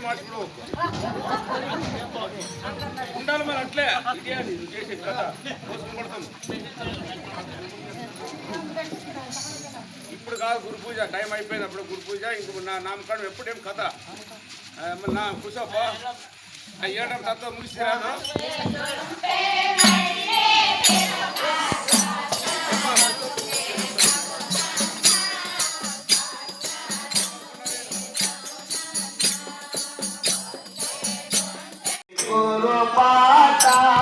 ಮಾಡಿಸ್ಬಿಡು ఉండాలి మరి అట్లే ఇదే నువ్వు చేసే కథ మోసం పడతాను ఇప్పుడు కాదు గురు పూజ టైం అయిపోయినప్పుడు గురు పూజ ఇంక నా నామకరణం ఎప్పుడేం కథ నా కూర్చోపా ఏడం తత్వ ముగిసిరాదు Guru Pata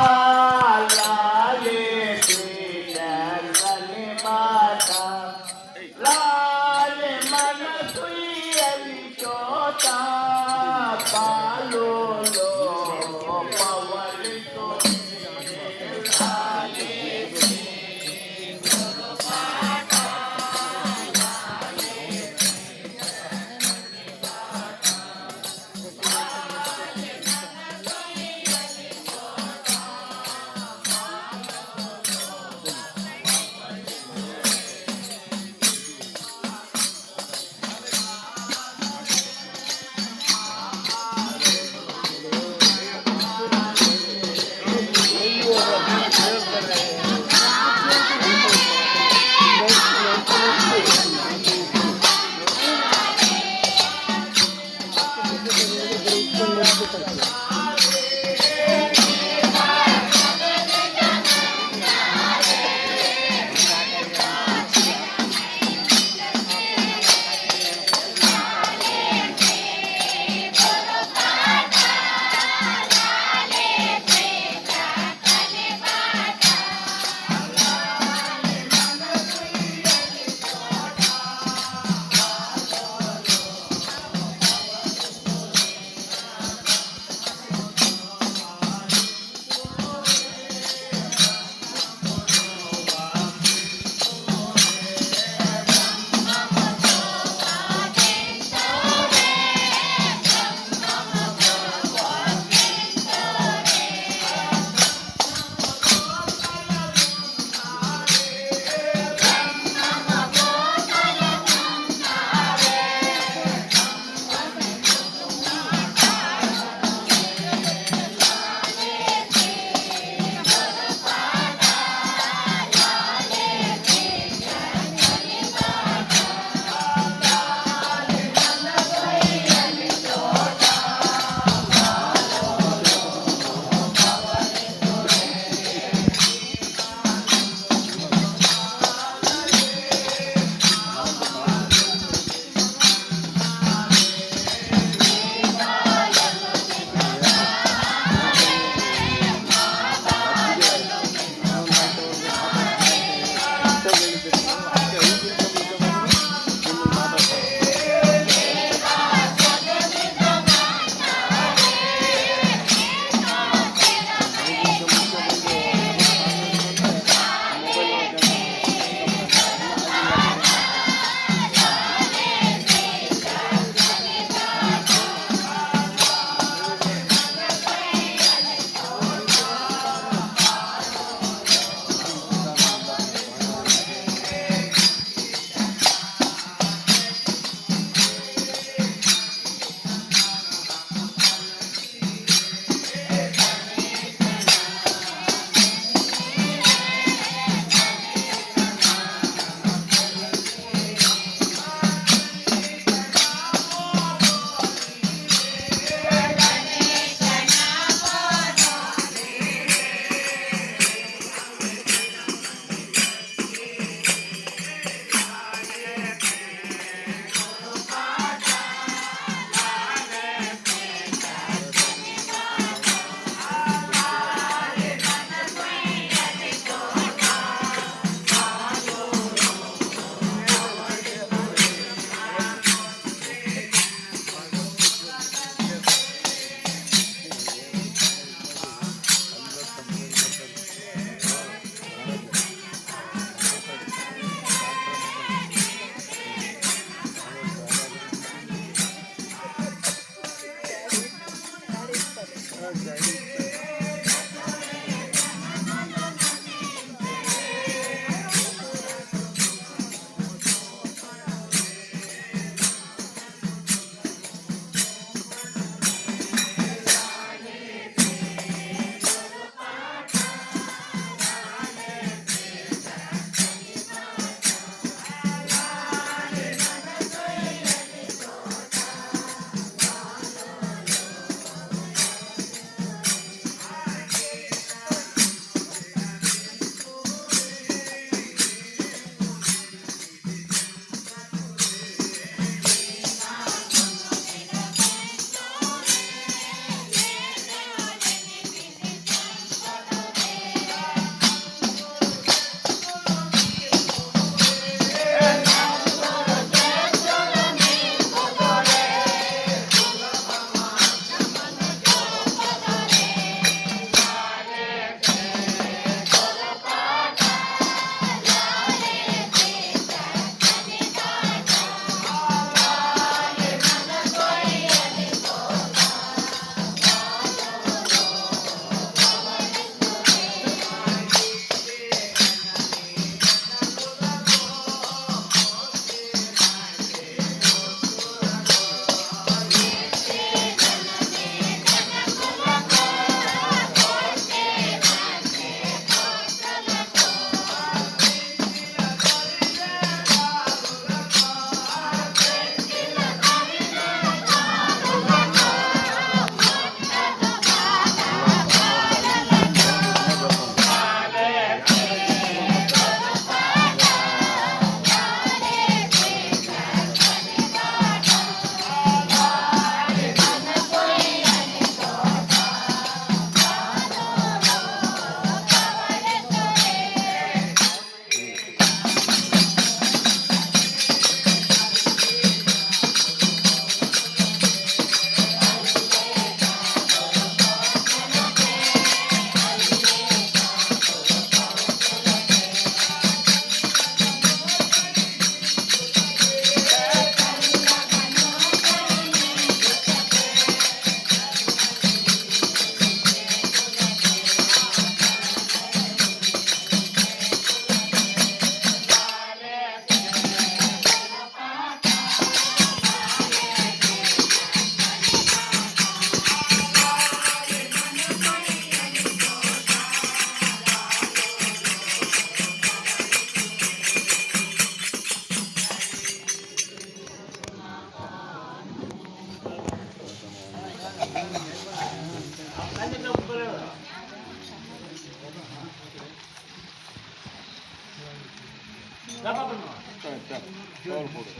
ಕೌಲ್ ಕೊಡು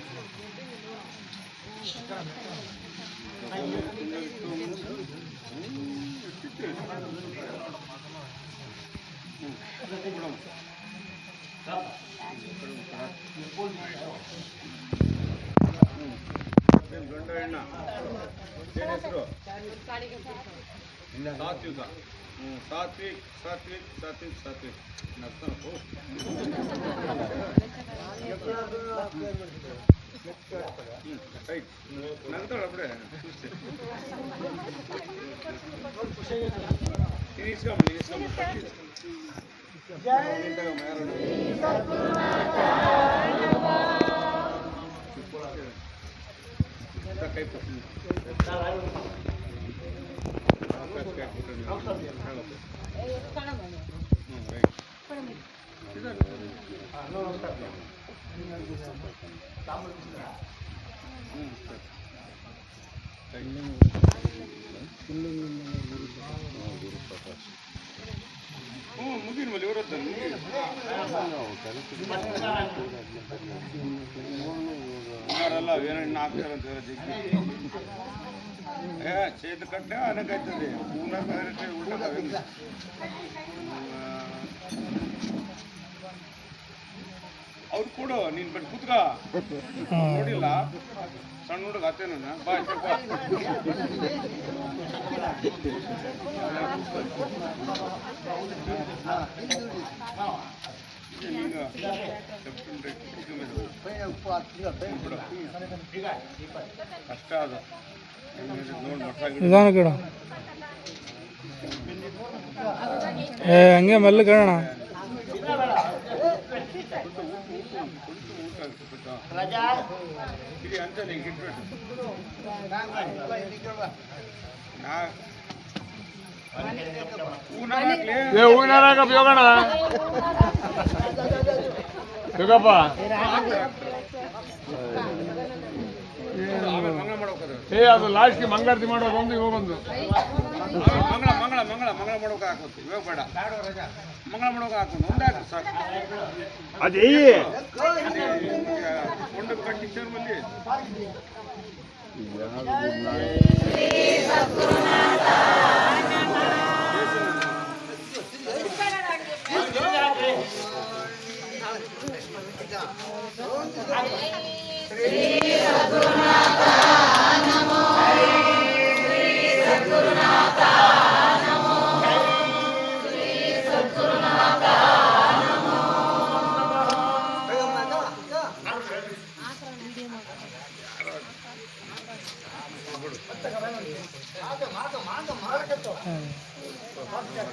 ಗಂಡ ಹೆಣ್ಣ ಏನ್ ಹೆಸರು ಸಾತ್ವಿಕ ಸಾತ್ವಿಕ್ ಸಾತ್ವಿಕ್ ಸಾತ್ವಿಕ್ ಸಾತ್ವಿಕ್ ನಗ್ತಾನಪ್ಪ ರೈಟ್ ನಗ್ತಾಳ ಅప్పుడే ಮುಗಿನ ಮೇಲೆ ಇವರದ್ದು ಅವರೆಲ್ಲ ಏನೇನು ಹಾಕ್ತಾರಂತ చేతి కట్టే అనకైతుంది ಉಲ್ಟಾ ಅವ್ರು ಕೊಡು ನೀನು ಬಿಟ್ಟು ಕೂತ್ಕ ನೋಡಿಲ್ಲ ಸಣ್ಣ ಹುಡುಗ ಅತ್ತೇನ ಬಾ ಕಷ್ಟ ಅದು ನಿಧಾನ ಕೇಳ ಹಂಗೆ ಮೆಲ್ಲ ಕೇಳೋಣ ఇది అంతే నీకు ఇట్టు ಊನಾರಾಗ ಹೋಗೋಣ ಬೇಕಪ್ಪ ಅದು ಲಾಸ್ಟ್ಗೆ ಮಂಗಳಾರತಿ ಮಾಡೋದು ಒಂದು ಇವಾಗ ಒಂದು ಮಂಗಳ ಮಂಗಳ ಮಂಗಳ ಮಂಗಳ ಮಾಡೋಕೆ ಹಾಕೋದು ಇವಾಗ ಬೇಡ ಮಂಗಳ ಮಾಡೋಕೆ ಹಾಕೊಂಡು ಒಂದೇ ಹಾಕಿ ಸಾಕು ಅದೇ ಕೊಂಡು ಕಟ್ಟಿ ಸೇರ್ ಬಂದು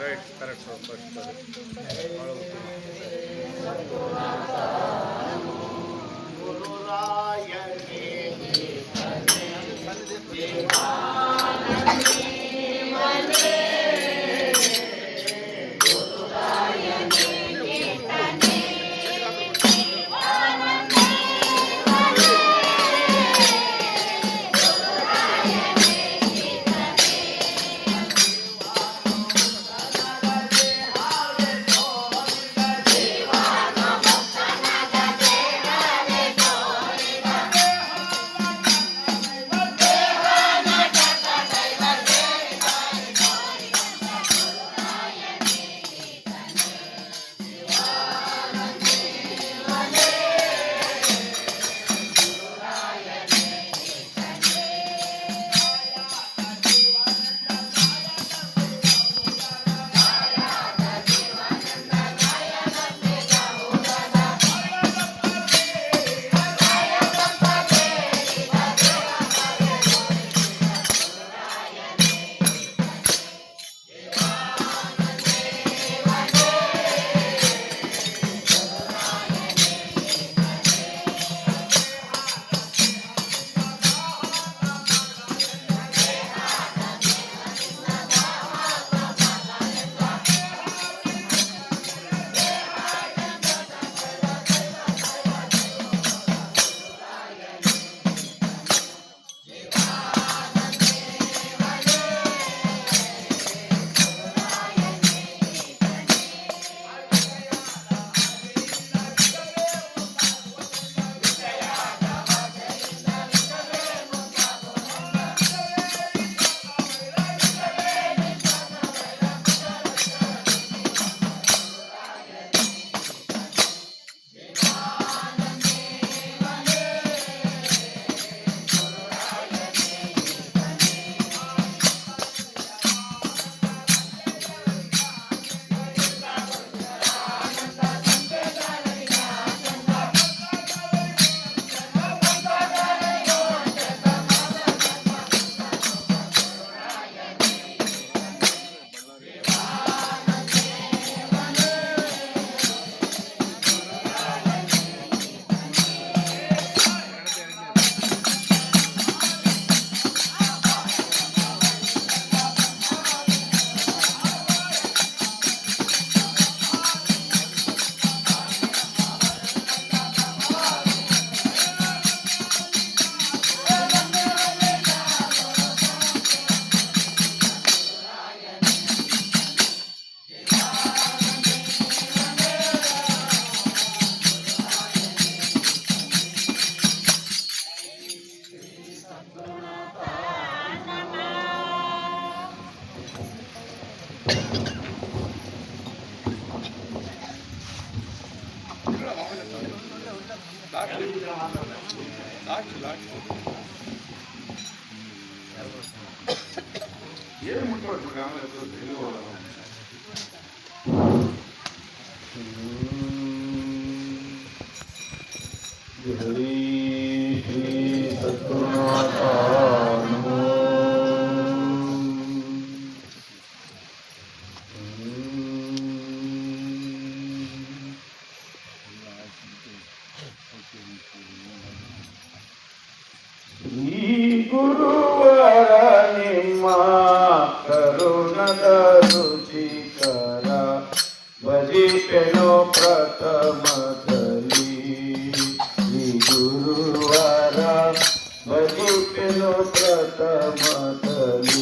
ರೈಟ್ ಕರೆಕ್ಟ್ ಏನು ಮುಟ್ಕೊಳ್ಬೇಕು ಆಮೇಲೆ ತಿಳಿಯೋಲ್ಲ. ಶ್ರೀ ಸದ್ಗುರುನಾಥ ನಮೋ. ಈ ಗುರುವರ ನಿಮ್ಮ ಕರುಣದ ರುಚಿಕರ ಭಜಿಪೆನೋ ಪ್ರಥಮದಲ್ಲಿ. ಈ ಗುರುವರ ಭಜಿಪೆನೋ ಪ್ರಥಮದಲ್ಲಿ.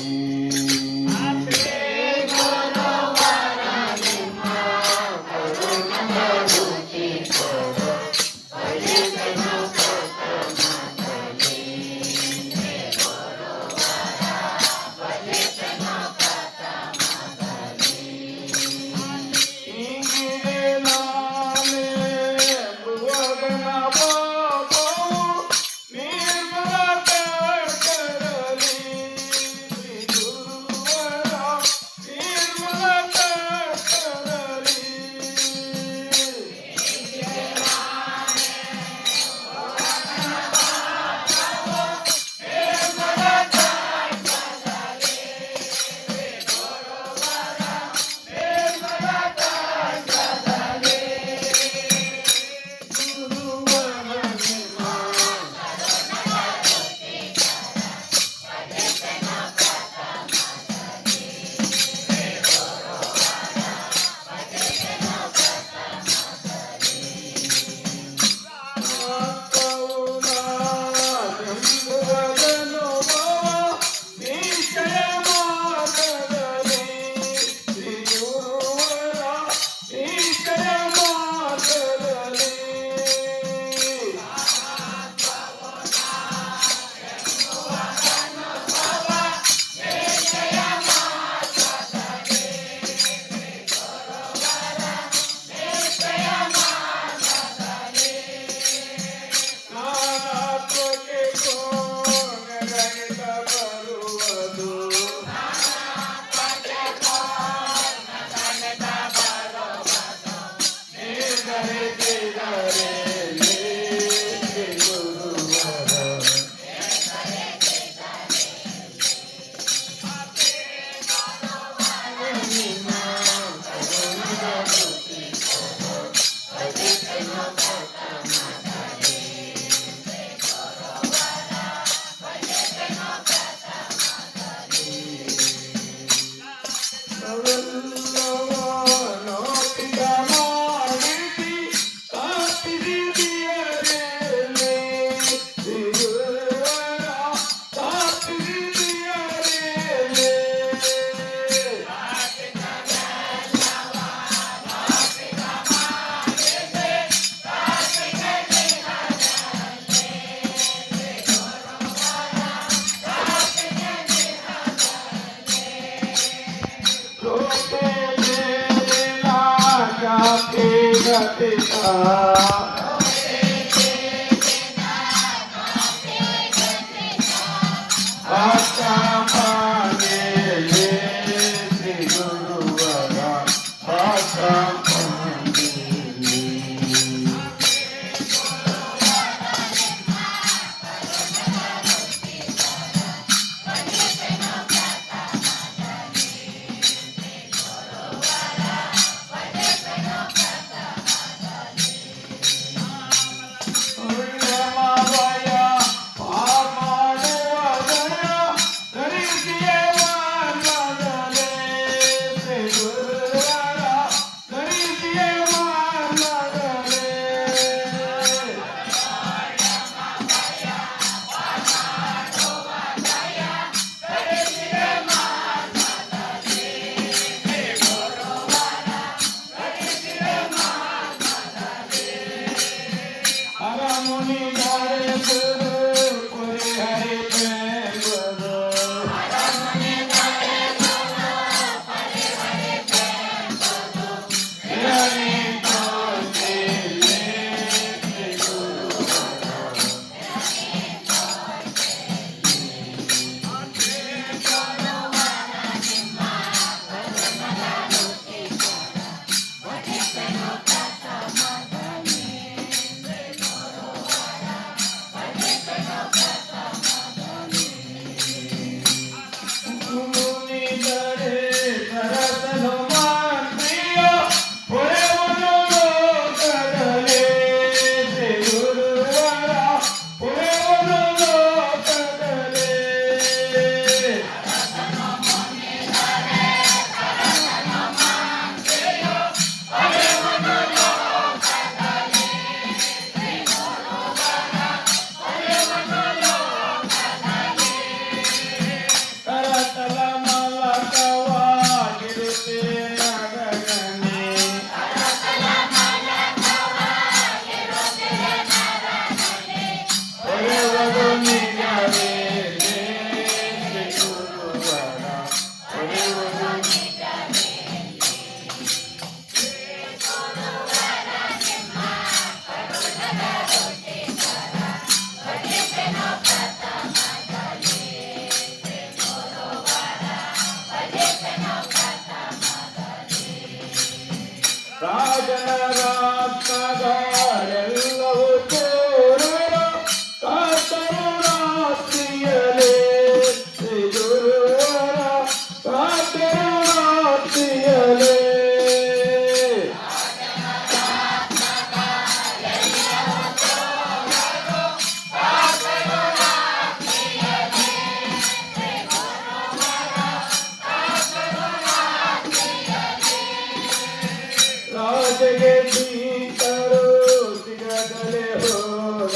Hare ಜನರಾತ್ಮಗಳೆಲ್ಲವೂ ತೋರಲು ಕಾತರು ರಾತ್ರಿಯಲೇ ಶ್ರೀ ಗುರುವರ ಕಾತರು ರಾತ್ರಿಯಲೇ ರಾಜಗೆ ಭೀತರು ಸಿಗದಲೆ ಹೋದ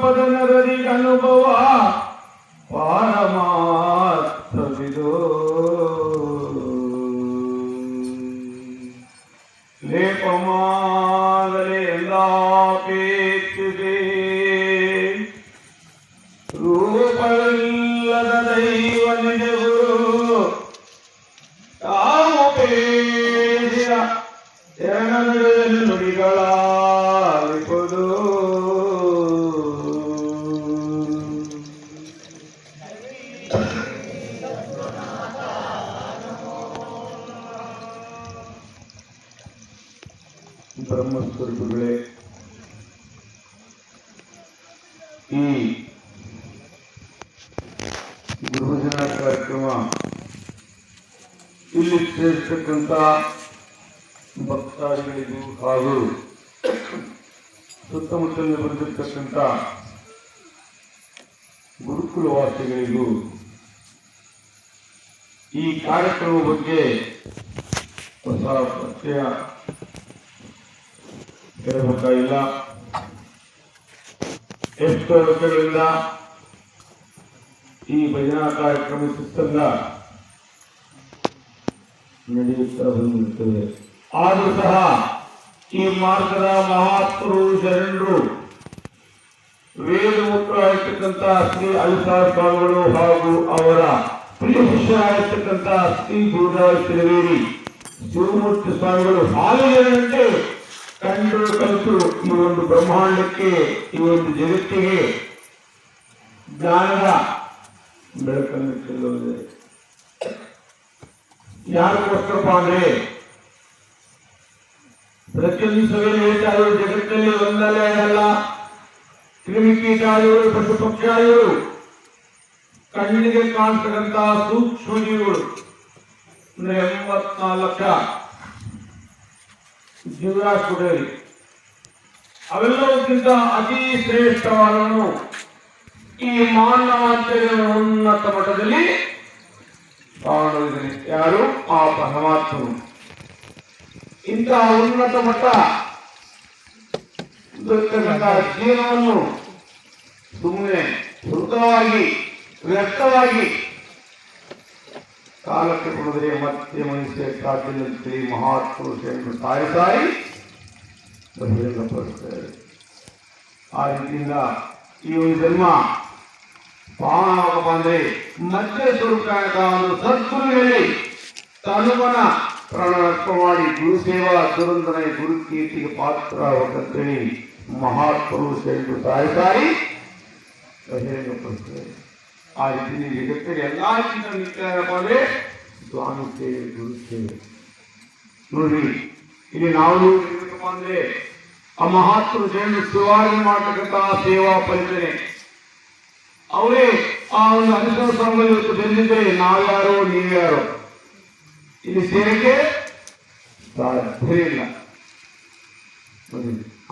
ಪರಮಪದನರರಿಗನುಭವ ಪಾರಮಾರ್ಥವಿದೋ ಲೇಪಮಾಗಲೇ ಎಲ್ಲಾಪೇಕ್ಷಿದೆ ರೂಪವಿಲ್ಲದ ದೈವ ನಿಜಗುರು ತಾವು ಪೇದಿರ ಶರಣದಲ್ಲಿ ನುಡಿಗಳಾಲಿಪುದು ಬ್ರಹ್ಮಸ್ವರೂಪಗಳೇ, ಈ ಗುರುಭಜನಾ ಕಾರ್ಯಕ್ರಮ ಇಲ್ಲಿ ಸೇರಿರ್ತಕ್ಕಂಥ ಭಕ್ತಾದಿಗಳಿಗೂ ಹಾಗೂ ಸುತ್ತಮುತ್ತಲಿನ ಬಂದಿರತಕ್ಕಂಥ ಗುರುಕುಲವಾಸಿಗಳಿಗೂ ಈ ಕಾರ್ಯಕ್ರಮ ಬಗ್ಗೆ ಹೊಸ ಪರಿಚಯ ಹೇಳಬೇಕಾಗಿಲ್ಲ. ಎಷ್ಟೋ ವರ್ಷಗಳಿಂದ ಈ ಭಜನಾ ಕಾರ್ಯಕ್ರಮ ಚಿತ್ತಂಗ ನಡೆಯುತ್ತಾ ಬಂದಿರುತ್ತದೆ. ಆದರೂ ಸಹ ಈ ಮಾರ್ಗದ ಮಹಾತ್ಮರು ಶರಣರು ವೇದ ಮುಖ್ಯರಾಗಿರ್ತಕ್ಕಂಥ ಶ್ರೀ ಅಲಿಸಾರ ಸ್ವಾಮಿಗಳು ಹಾಗೂ ಅವರ ಪ್ರಿಯ ಶಿಷ್ಯರಾಗಿರ್ತಕ್ಕಂಥ ಶ್ರೀ ಗುರುರಾಜ ತಿರುವೇರಿ ಶಿವಮೂರ್ತಿ ಸ್ವಾಮಿಗಳು ಹಾಲಿನಂತೆ ಕಂಡು ಕಲಿತು ಈ ಒಂದು ಬ್ರಹ್ಮಾಂಡಕ್ಕೆ, ಈ ಒಂದು ಜಗತ್ತಿಗೆ ಜ್ಞಾನದ ಬೆಳಕನ್ನು ಚೆಲ್ಲುವುದೇ. ಯಾರಿಗೋಸ್ಕರಪ್ಪ ಅಂದ್ರೆ ಪ್ರತಿಯೊಂದು ಸಭೆಯಲ್ಲಿ ಹೇಳ್ತಾರೆ, ಜಗತ್ತಿನಲ್ಲಿ ಒಂದಲ್ಲೇ ಅಲ್ಲ, ಕ್ರಿಮಿಕೀಟಾದಿಗಳು, ಪಶು ಪಕ್ಷಾದಿಗಳು, ಕಣ್ಣಿಗೆ ಕಾಣಿಸ್ತಕ್ಕಂತಹ ಸೂಕ್ಷ್ಮ ಜೀವಿಗಳು ಅಂದ್ರೆ 84 ಲಕ್ಷ ಜೀವರಾಶಿಗಳು, ಅವೆಲ್ಲಕ್ಕಿಂತ ಅತಿ ಶ್ರೇಷ್ಠವಾದವನು ಈ ಮಾನವಾಂತರ್ಯದ ಉನ್ನತ ಮಟ್ಟದಲ್ಲಿ ಕಾಣುವುದಿಲ್ಲ. ಯಾರು? ಆ ಪರಮಾತ್ಮನು. ಇಂತಹ ಉನ್ನತ ಮಟ್ಟ ಜೀವನವನ್ನು ಸುಮ್ಮನೆ ವೃತವಾಗಿ ವ್ಯರ್ಥವಾಗಿ ಕಾಲಕ್ಕೆ ಕೊಡಿದರೆ ಮತ್ತೆ ಮನುಷ್ಯ ಸಾಧ್ಯದಂತೆ ಮಹಾತ್ಮರು ಸಾರಿ ಸಾರಿ ಬಹಿರಂಗಪಡಿಸುತ್ತಾರೆ. ಆ ರೀತಿಯಿಂದ ಈ ಒಂದು ಜನ್ಮ ಪಾವನವಾಗಪ್ಪ ಅಂದ್ರೆ ಮಧ್ಯ ಸ್ವರೂಪಕಾರಕ ಒಂದು ಸದ್ಗುರುವಿನಲ್ಲಿ ತನುವನ ಪ್ರಾಣಾರ್ಪಣ ಮಾಡಿ ಗುರು ಸೇವಾ ದುರಂದನೆ ಗುರು ಕೀರ್ತಿಗೆ ಪಾತ್ರವಾಗಂತೇಳಿ ಮಹಾತ್ಮರು ಶರಣರು ಸಾರಿ ಸಾರಿ ಬಹಿರಂಗಪಡಿಸುತ್ತಾರೆ. ಆ ರೀತಿ ಜಗತ್ತಿಗೆ ಎಲ್ಲಕ್ಕಿಂತ ನಿತ್ಯಪ್ಪ ಅಂದ್ರೆ ಸ್ವಾಮಿ ಸೇವೆ, ಗುರು ಸೇವೆ. ನೋಡಿ ಇಲ್ಲಿ ನಾವು ಏನಪ್ಪ ಅಂದ್ರೆ ಆ ಮಹಾತ್ಮರು ಶರಣರು ಸುವಾರಣೆ ಮಾಡತಕ್ಕಂತಹ ಸೇವಾ ಫಲಿತನೆ ಅವರೇ ಆ ಒಂದು ಅನುಸರ ಸ್ವಾಮಿಗಳು ಇವತ್ತು ಬಂದಿದ್ರೆ ನಾವ್ಯಾರೋ ನೀವ್ಯಾರೋ ಇಲ್ಲಿ ಸೇರಿಕೆ ಸಾಧ್ಯ ಇಲ್ಲ.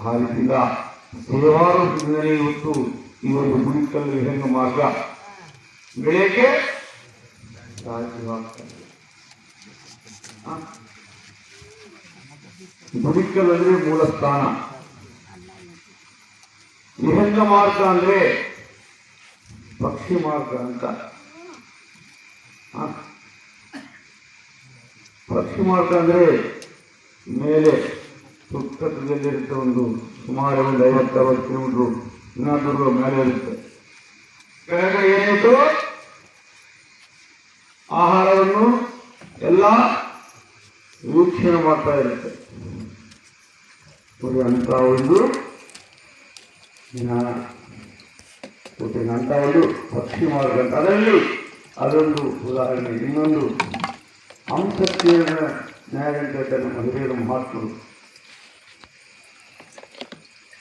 ಆ ರೀತಿಯಿಂದ ಸೇವಾರು ಇವತ್ತು ಈ ಒಂದು ಗುಡಿಕಲ್ಲು ವಿಹಂಗ ಮಾರ್ಗ ಬೆಳೆಯಕ್ಕೆ ಸಾಧ್ಯವಾಗ್ತದೆ. ಗುಡಿಕಲ್ ಅಂದ್ರೆ ಮೂಲ ಸ್ಥಾನ, ವಿಹಂಗ ಮಾರ್ಗ ಅಂದ್ರೆ ಪಕ್ಷಿ ಮಾರ್ಗ ಅಂತ. ಪಕ್ಷಿ ಮಾರ್ಗ ಅಂದ್ರೆ ಮೇಲೆ ಸುತ್ತದಲ್ಲಿರುತ್ತೆ, ಒಂದು ಸುಮಾರು ಒಂದು 50-60 ಕಿಲೋಮೀಟರ್ ಇನ್ನೂ ಮೇಲೆ ಇರುತ್ತೆ. ಕೆಳಗಡೆ ಏನಿತ್ತು ಆಹಾರವನ್ನು ಎಲ್ಲ ವೀಕ್ಷಣೆ ಮಾಡ್ತಾ ಇರುತ್ತೆ. ಅಂತ ಒಂದು ಅಂತ ಒಂದು ಪಕ್ಷಿ ಮಾರ್ಗ ಅಂತ. ಅದರಲ್ಲಿ ಅದೊಂದು ಉದಾಹರಣೆ. ಇನ್ನೊಂದು ಅಂಶಕ್ತಿಯ ನ್ಯಾಯಂತ ನಮ್ಮ ಹಿರಿಯರ ಮಹಾತ್ಮರು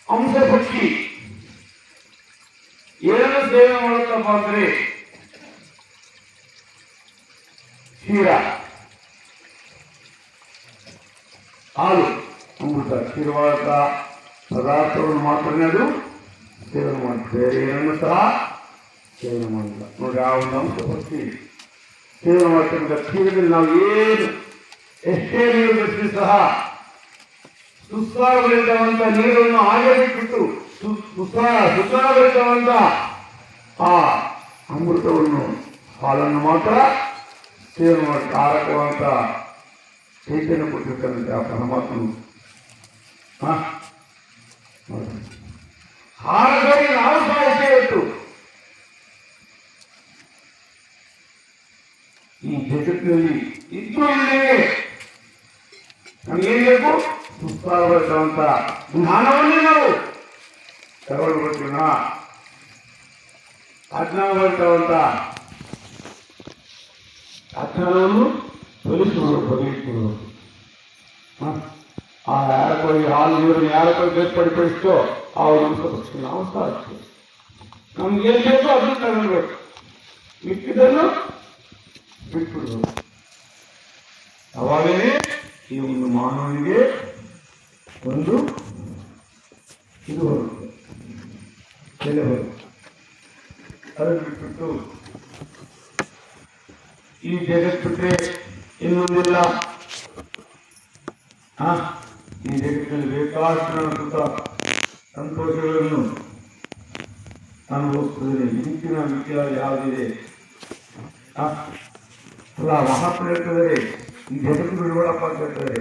ಅಂಶ ಪಕ್ಷಿ ಏನು ಸೇವೆ ಮಾಡುತ್ತಪ್ಪ ಅಂದ್ರೆ ಕ್ಷೀರ, ಹಾಲು, ಅಮೃತ, ಕ್ಷೀರವಾದ ಪದಾರ್ಥವನ್ನು ಮಾತ್ರನೇ ಅದು ಸೇವನೆ ಮಾಡುತ್ತೆ, ಬೇರೆ ಏನನ್ನು ಸಹ ಸೇವನೆ ಮಾಡಿಲ್ಲ. ನೋಡಿ ಆ ಒಂದು ಅಂಶ ಪಕ್ಷಿ ಸೇವನೆ ಮಾಡ್ತಕ್ಕಂಥ ಕ್ಷೀರದಲ್ಲಿ ನಾವು ಏನು ಎಷ್ಟೇ ನೀರು ಬೆಳೆಸಿ ಸಹ ಸುಸ್ವಾರಗಳಿದ್ದವಂತ ನೀರನ್ನು ಹಾಗೆ ಬಿಟ್ಟು ಸುಸ್ವಾರಗಳಿದ್ದವಂತ ಆ ಅಮೃತವನ್ನು ಹಾಲನ್ನು ಮಾತ್ರ ಸೇವನೆ ಮಾಡಿ ಕಾರಕವಂತ ಚೈತನ್ಯ ಕೊಟ್ಟಿರ್ತಾರಂತೆ ಆ ಪರಮಾತ್ಮನು. ಹಾಗಾಗಿ ನಾವು ಸಹ ಇವತ್ತು ಈ ಜಗತ್ತಿನಲ್ಲಿ ಇದ್ದು ಇಲ್ಲೇ ನಮಗೇನ್ ಬೇಕು? ಸುಸ್ತಾಗಬೇಕಂತ ಜ್ಞಾನವನ್ನೇ ನಾವು ತಗೊಳ್ಬೇಕಿನ ಅಜ್ಞಾನವಂತ ಅಜ್ಞಾನವನ್ನು ಬದಲಿಸಿಕೊಳ್ಳಬೇಕು. ಆ ಯಾರಕ್ಕೋಗಿ ಹಾಲು ನೀರನ್ನು ಯಾರಕ್ಕೋ ಬೇರ್ಪಡಿಸಿತೋ ಅವ್ರು ನಮ್ಗೆ ನಾವು ಸಹ ನಮ್ಗೇನ್ ಬೇಕು ಅದನ್ನು ತಗೊಳ್ಬೇಕು, ಮಿಕ್ಕಿದನ್ನು ಬಿಟ್ಬಿಡ್ಬೇಕು. ಅವಾಗಲೇ ಈ ಒಂದು ಮಾನವನಿಗೆ ಒಂದು ಇದು ಬರುತ್ತೆ, ಬೆಲೆ ಬರುತ್ತೆ. ಅದನ್ನು ಬಿಟ್ಬಿಟ್ಟು ಈ ಜಗತ್ ಬಿಟ್ಟರೆ ಇನ್ನೊಂದಿಲ್ಲ. ಈ ಜಗತ್ತಿನಲ್ಲಿ ಬೇಕಾದಷ್ಟು ಸುತ್ತ ಸಂತೋಷಗಳನ್ನು ಅನುಭವಿಸ್ತದೆ. ಇದಕ್ಕಿನ ವಿಚಾರ ಯಾವುದಿದೆ? ಅಲ್ಲ, ಮಹಾತ್ಮ ಹೇಳ್ತಿದ್ದಾರೆ, ಈ ಜಗತ್ತು ಬಿಡಬೇಡಪ್ಪ ಅಂತ ಹೇಳ್ತಾರೆ.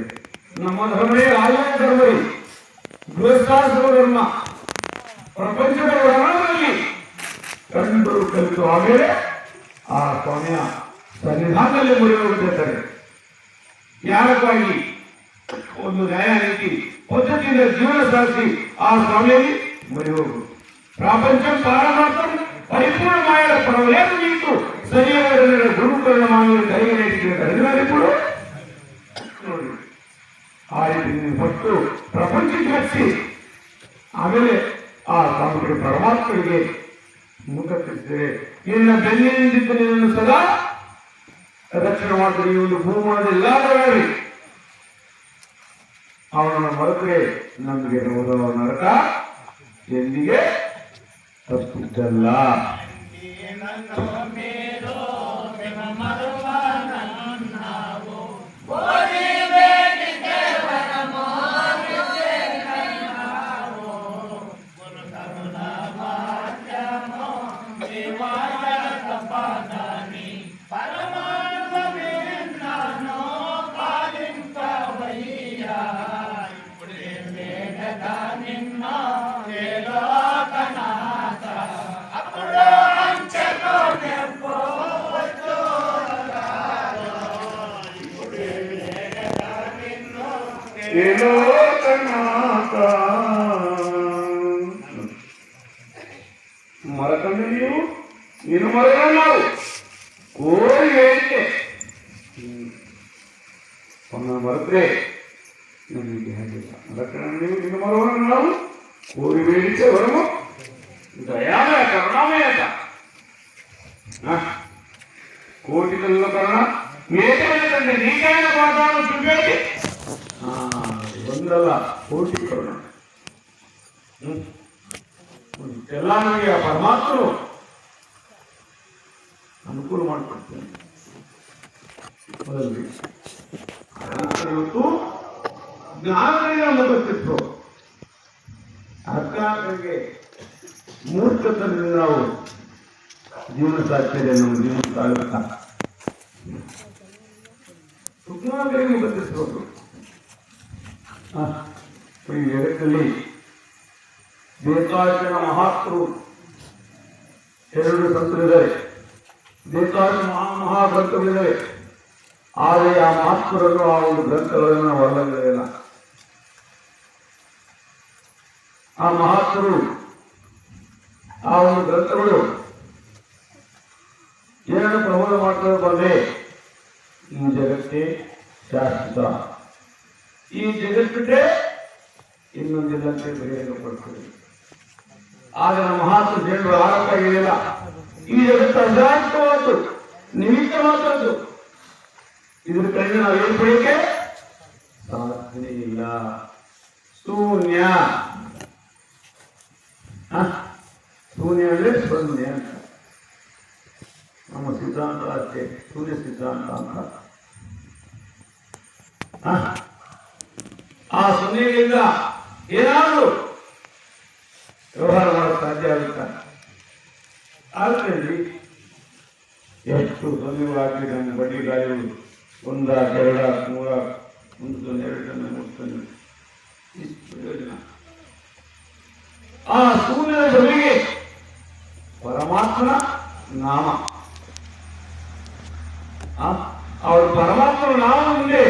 ನಮ್ಮ ಧರ್ಮವೇ ಆಯಾ ಧರ್ಮವೇ ಗೃಹಸ್ಥಾಶ್ರಮ ಧರ್ಮ ಪ್ರಪಂಚದ ವರ್ಣದಲ್ಲಿ ಕಂಡು ಕಲಿತು ಆಮೇಲೆ ಆ ಸ್ವಾಮಿಯ ಸನ್ನಿಧಾನದಲ್ಲಿ ಮೊರೆ ಹೋಗುತ್ತಿದ್ದಾರೆ. ಯಾರಕ್ಕಾಗಿ? ಒಂದು ನ್ಯಾಯ ನೀತಿ ಪದ್ಧತಿಯಿಂದ ಜೀವನ ಸಾಗಿಸಿ ಆ ಸ್ವಾಮಿಯಲ್ಲಿ ಮೊರೆ ಹೋಗು. ಪ್ರಪಂಚ ಪಾರಮಾತ್ಮ ಪರಿಪೂರ್ಣ ಮಾಯದ ಪರವಲೇನು ನೀತು ಸರಿಯಾದ ಗುರುಕರಣ ಮಾಡಿ ಕೈಗೆ ನೀಡಿದ್ದಾರೆ ಕೂಡ ನೋಡಿ. ಆ ರೀತಿ ನೀವು ಫಸ್ಟು ಪ್ರಪಂಚಕ್ಕೆ ಹಚ್ಚಿ ಆಮೇಲೆ ಆ ಸ್ವಾಮಿಗೆ ಪರಮಾತ್ಮರಿಗೆ ಮುಖ ತಿಳಿಸಿದರೆ ನಿನ್ನ ಬೆನ್ನಿನಿಂದ ನಿನ್ನನ್ನು ಸದಾ ರಕ್ಷಣೆ ಮಾಡ್ತಾರೆ. ಈ ಒಂದು ಭೂಮಾನದ ಎಲ್ಲಾದರೂ ಅವನನ್ನು ಮರೆತರೆ ನಮಗೆ ನೋಡುವ ನರಕ ಎಂದಿಗೆ ತಪ್ಪಿದ್ದಲ್ಲ. ಮರಕಂಡು ನೀವು ನೀನು ಮರಗ ನಾವು ಕೋರಿ ಹೇಳಿಕೆ ಮರೆತರೆ ನಮಗೆ ಹಾಗಿಲ್ಲ. ಮರಕಂಡು ನೀವು ನಿನ್ನ ಮರವನ್ನು ನಾವು ಕೋರಿ ಬೇಡಿಕೆ ಹೊರಗು ದಯಾಮಯ ಕರುಣಾಮಯ ಕೋಟಿಗಲ್ಲ ಕರುಣ ಏಕಂದ್ರೆ ನೀಕಾಯನ ಮಾತಾಡೋ ಸುಳ್ಳಿ ಒಂದಲ್ಲ ಕೋಟಿ ಕರುಣ. ಎಲ್ಲ ನಮಗೆ ಆ ಪರಮಾತ್ಮನು ಅನುಕೂಲ ಮಾಡಿಕೊಡ್ತೇನೆ. ಮೊದಲು ಇವತ್ತು ಜ್ಞಾನಗಳಿಗೆ ನಮ್ಮ ಗೊತ್ತಿತ್ತು, ಅಜ್ಞಾನಗಳಿಗೆ ಮೂರ್ಖತನದಿಂದ ನಾವು ಜೀವನ ಸಾಧ್ಯ ನಮ್ಮ ಜೀವನ ಸಾಗುತ್ತಾ ಸುಜ್ಞಾನಗಳಿಗೆ ಗೊತ್ತಿಸ್ಬೇಕು. ಈ ಜಗತ್ತಲ್ಲಿ ಬೇಕಾದ ಜನ ಮಹಾತ್ಮರು ಎರಡು ಸಂತರಿದ್ದಾರೆ, ಬೇಕಾದ ಮಹಾಗ್ರಂಥಗಳಿದ್ದಾರೆ. ಆದರೆ ಆ ಮಹಾತ್ಮರನ್ನು ಆ ಒಂದು ಗ್ರಂಥಗಳನ್ನು ನಾವು ಒಳಗೊಂಡಿಲ್ಲ. ಆ ಮಹಾತ್ಮರು ಆ ಒಂದು ಗ್ರಂಥಗಳು ಏನನ್ನು ಪ್ರಬೋಧ ಮಾಡ್ತಾರೆ ಬಂದ್ರೆ ಈ ಜಗತ್ತೇ ಶಾಶ್ವತ, ಈ ಜಗತ್ತಿಗೆ ಇನ್ನೊಂದಿಲ್ಲಂತೆ ಬೆಲೆಯನ್ನು ಕೊಡ್ತದೆ. ಆಗ ನಮ್ಮ ಮಹಾತ್ಮ ಜನರು ಆರಂಭ ಆಗಿರಲಿಲ್ಲ. ಈ ಜಗತ್ತು ಅಸಾಧ್ಯವಾದ್ದು, ನಿಮಿತ್ತವಾದದ್ದು. ಇದ್ರ ಕಡೆಗೆ ನಾವು ಏನು ಪಡೆಯಕ್ಕೆ ಸಾಧ್ಯ ಇಲ್ಲ. ಶೂನ್ಯ. ಶೂನ್ಯ ಅಂದ್ರೆ ಶೂನ್ಯ ಅಂತ ನಮ್ಮ ಸಿದ್ಧಾಂತ ಅಷ್ಟೇ, ಶೂನ್ಯ ಸಿದ್ಧಾಂತ ಅಂತ. ಆ ಶೂನ್ಯದಿಂದ ಏನಾದರೂ ವ್ಯವಹಾರ ಮಾಡಕ್ಕೆ ಸಾಧ್ಯ ಆಗುತ್ತಾ? ಆದ್ರಲ್ಲಿ ಎಷ್ಟು ಸೊನ್ನೆಗಳಾಗ್ಲಿ ನಮ್ಮ ಬಡ್ಡಿ ಗಾಳಿಗಳು 1, 2, 3, 1, 2, 3 ಇಷ್ಟು ಪ್ರಯೋಜನ. ಆ ಶೂನ್ಯದ ಬಗೆಗೆ ಪರಮಾತ್ಮನ ನಾಮ, ಅವರ ಪರಮಾತ್ಮನ ನಾಮ ಮುಂದೆ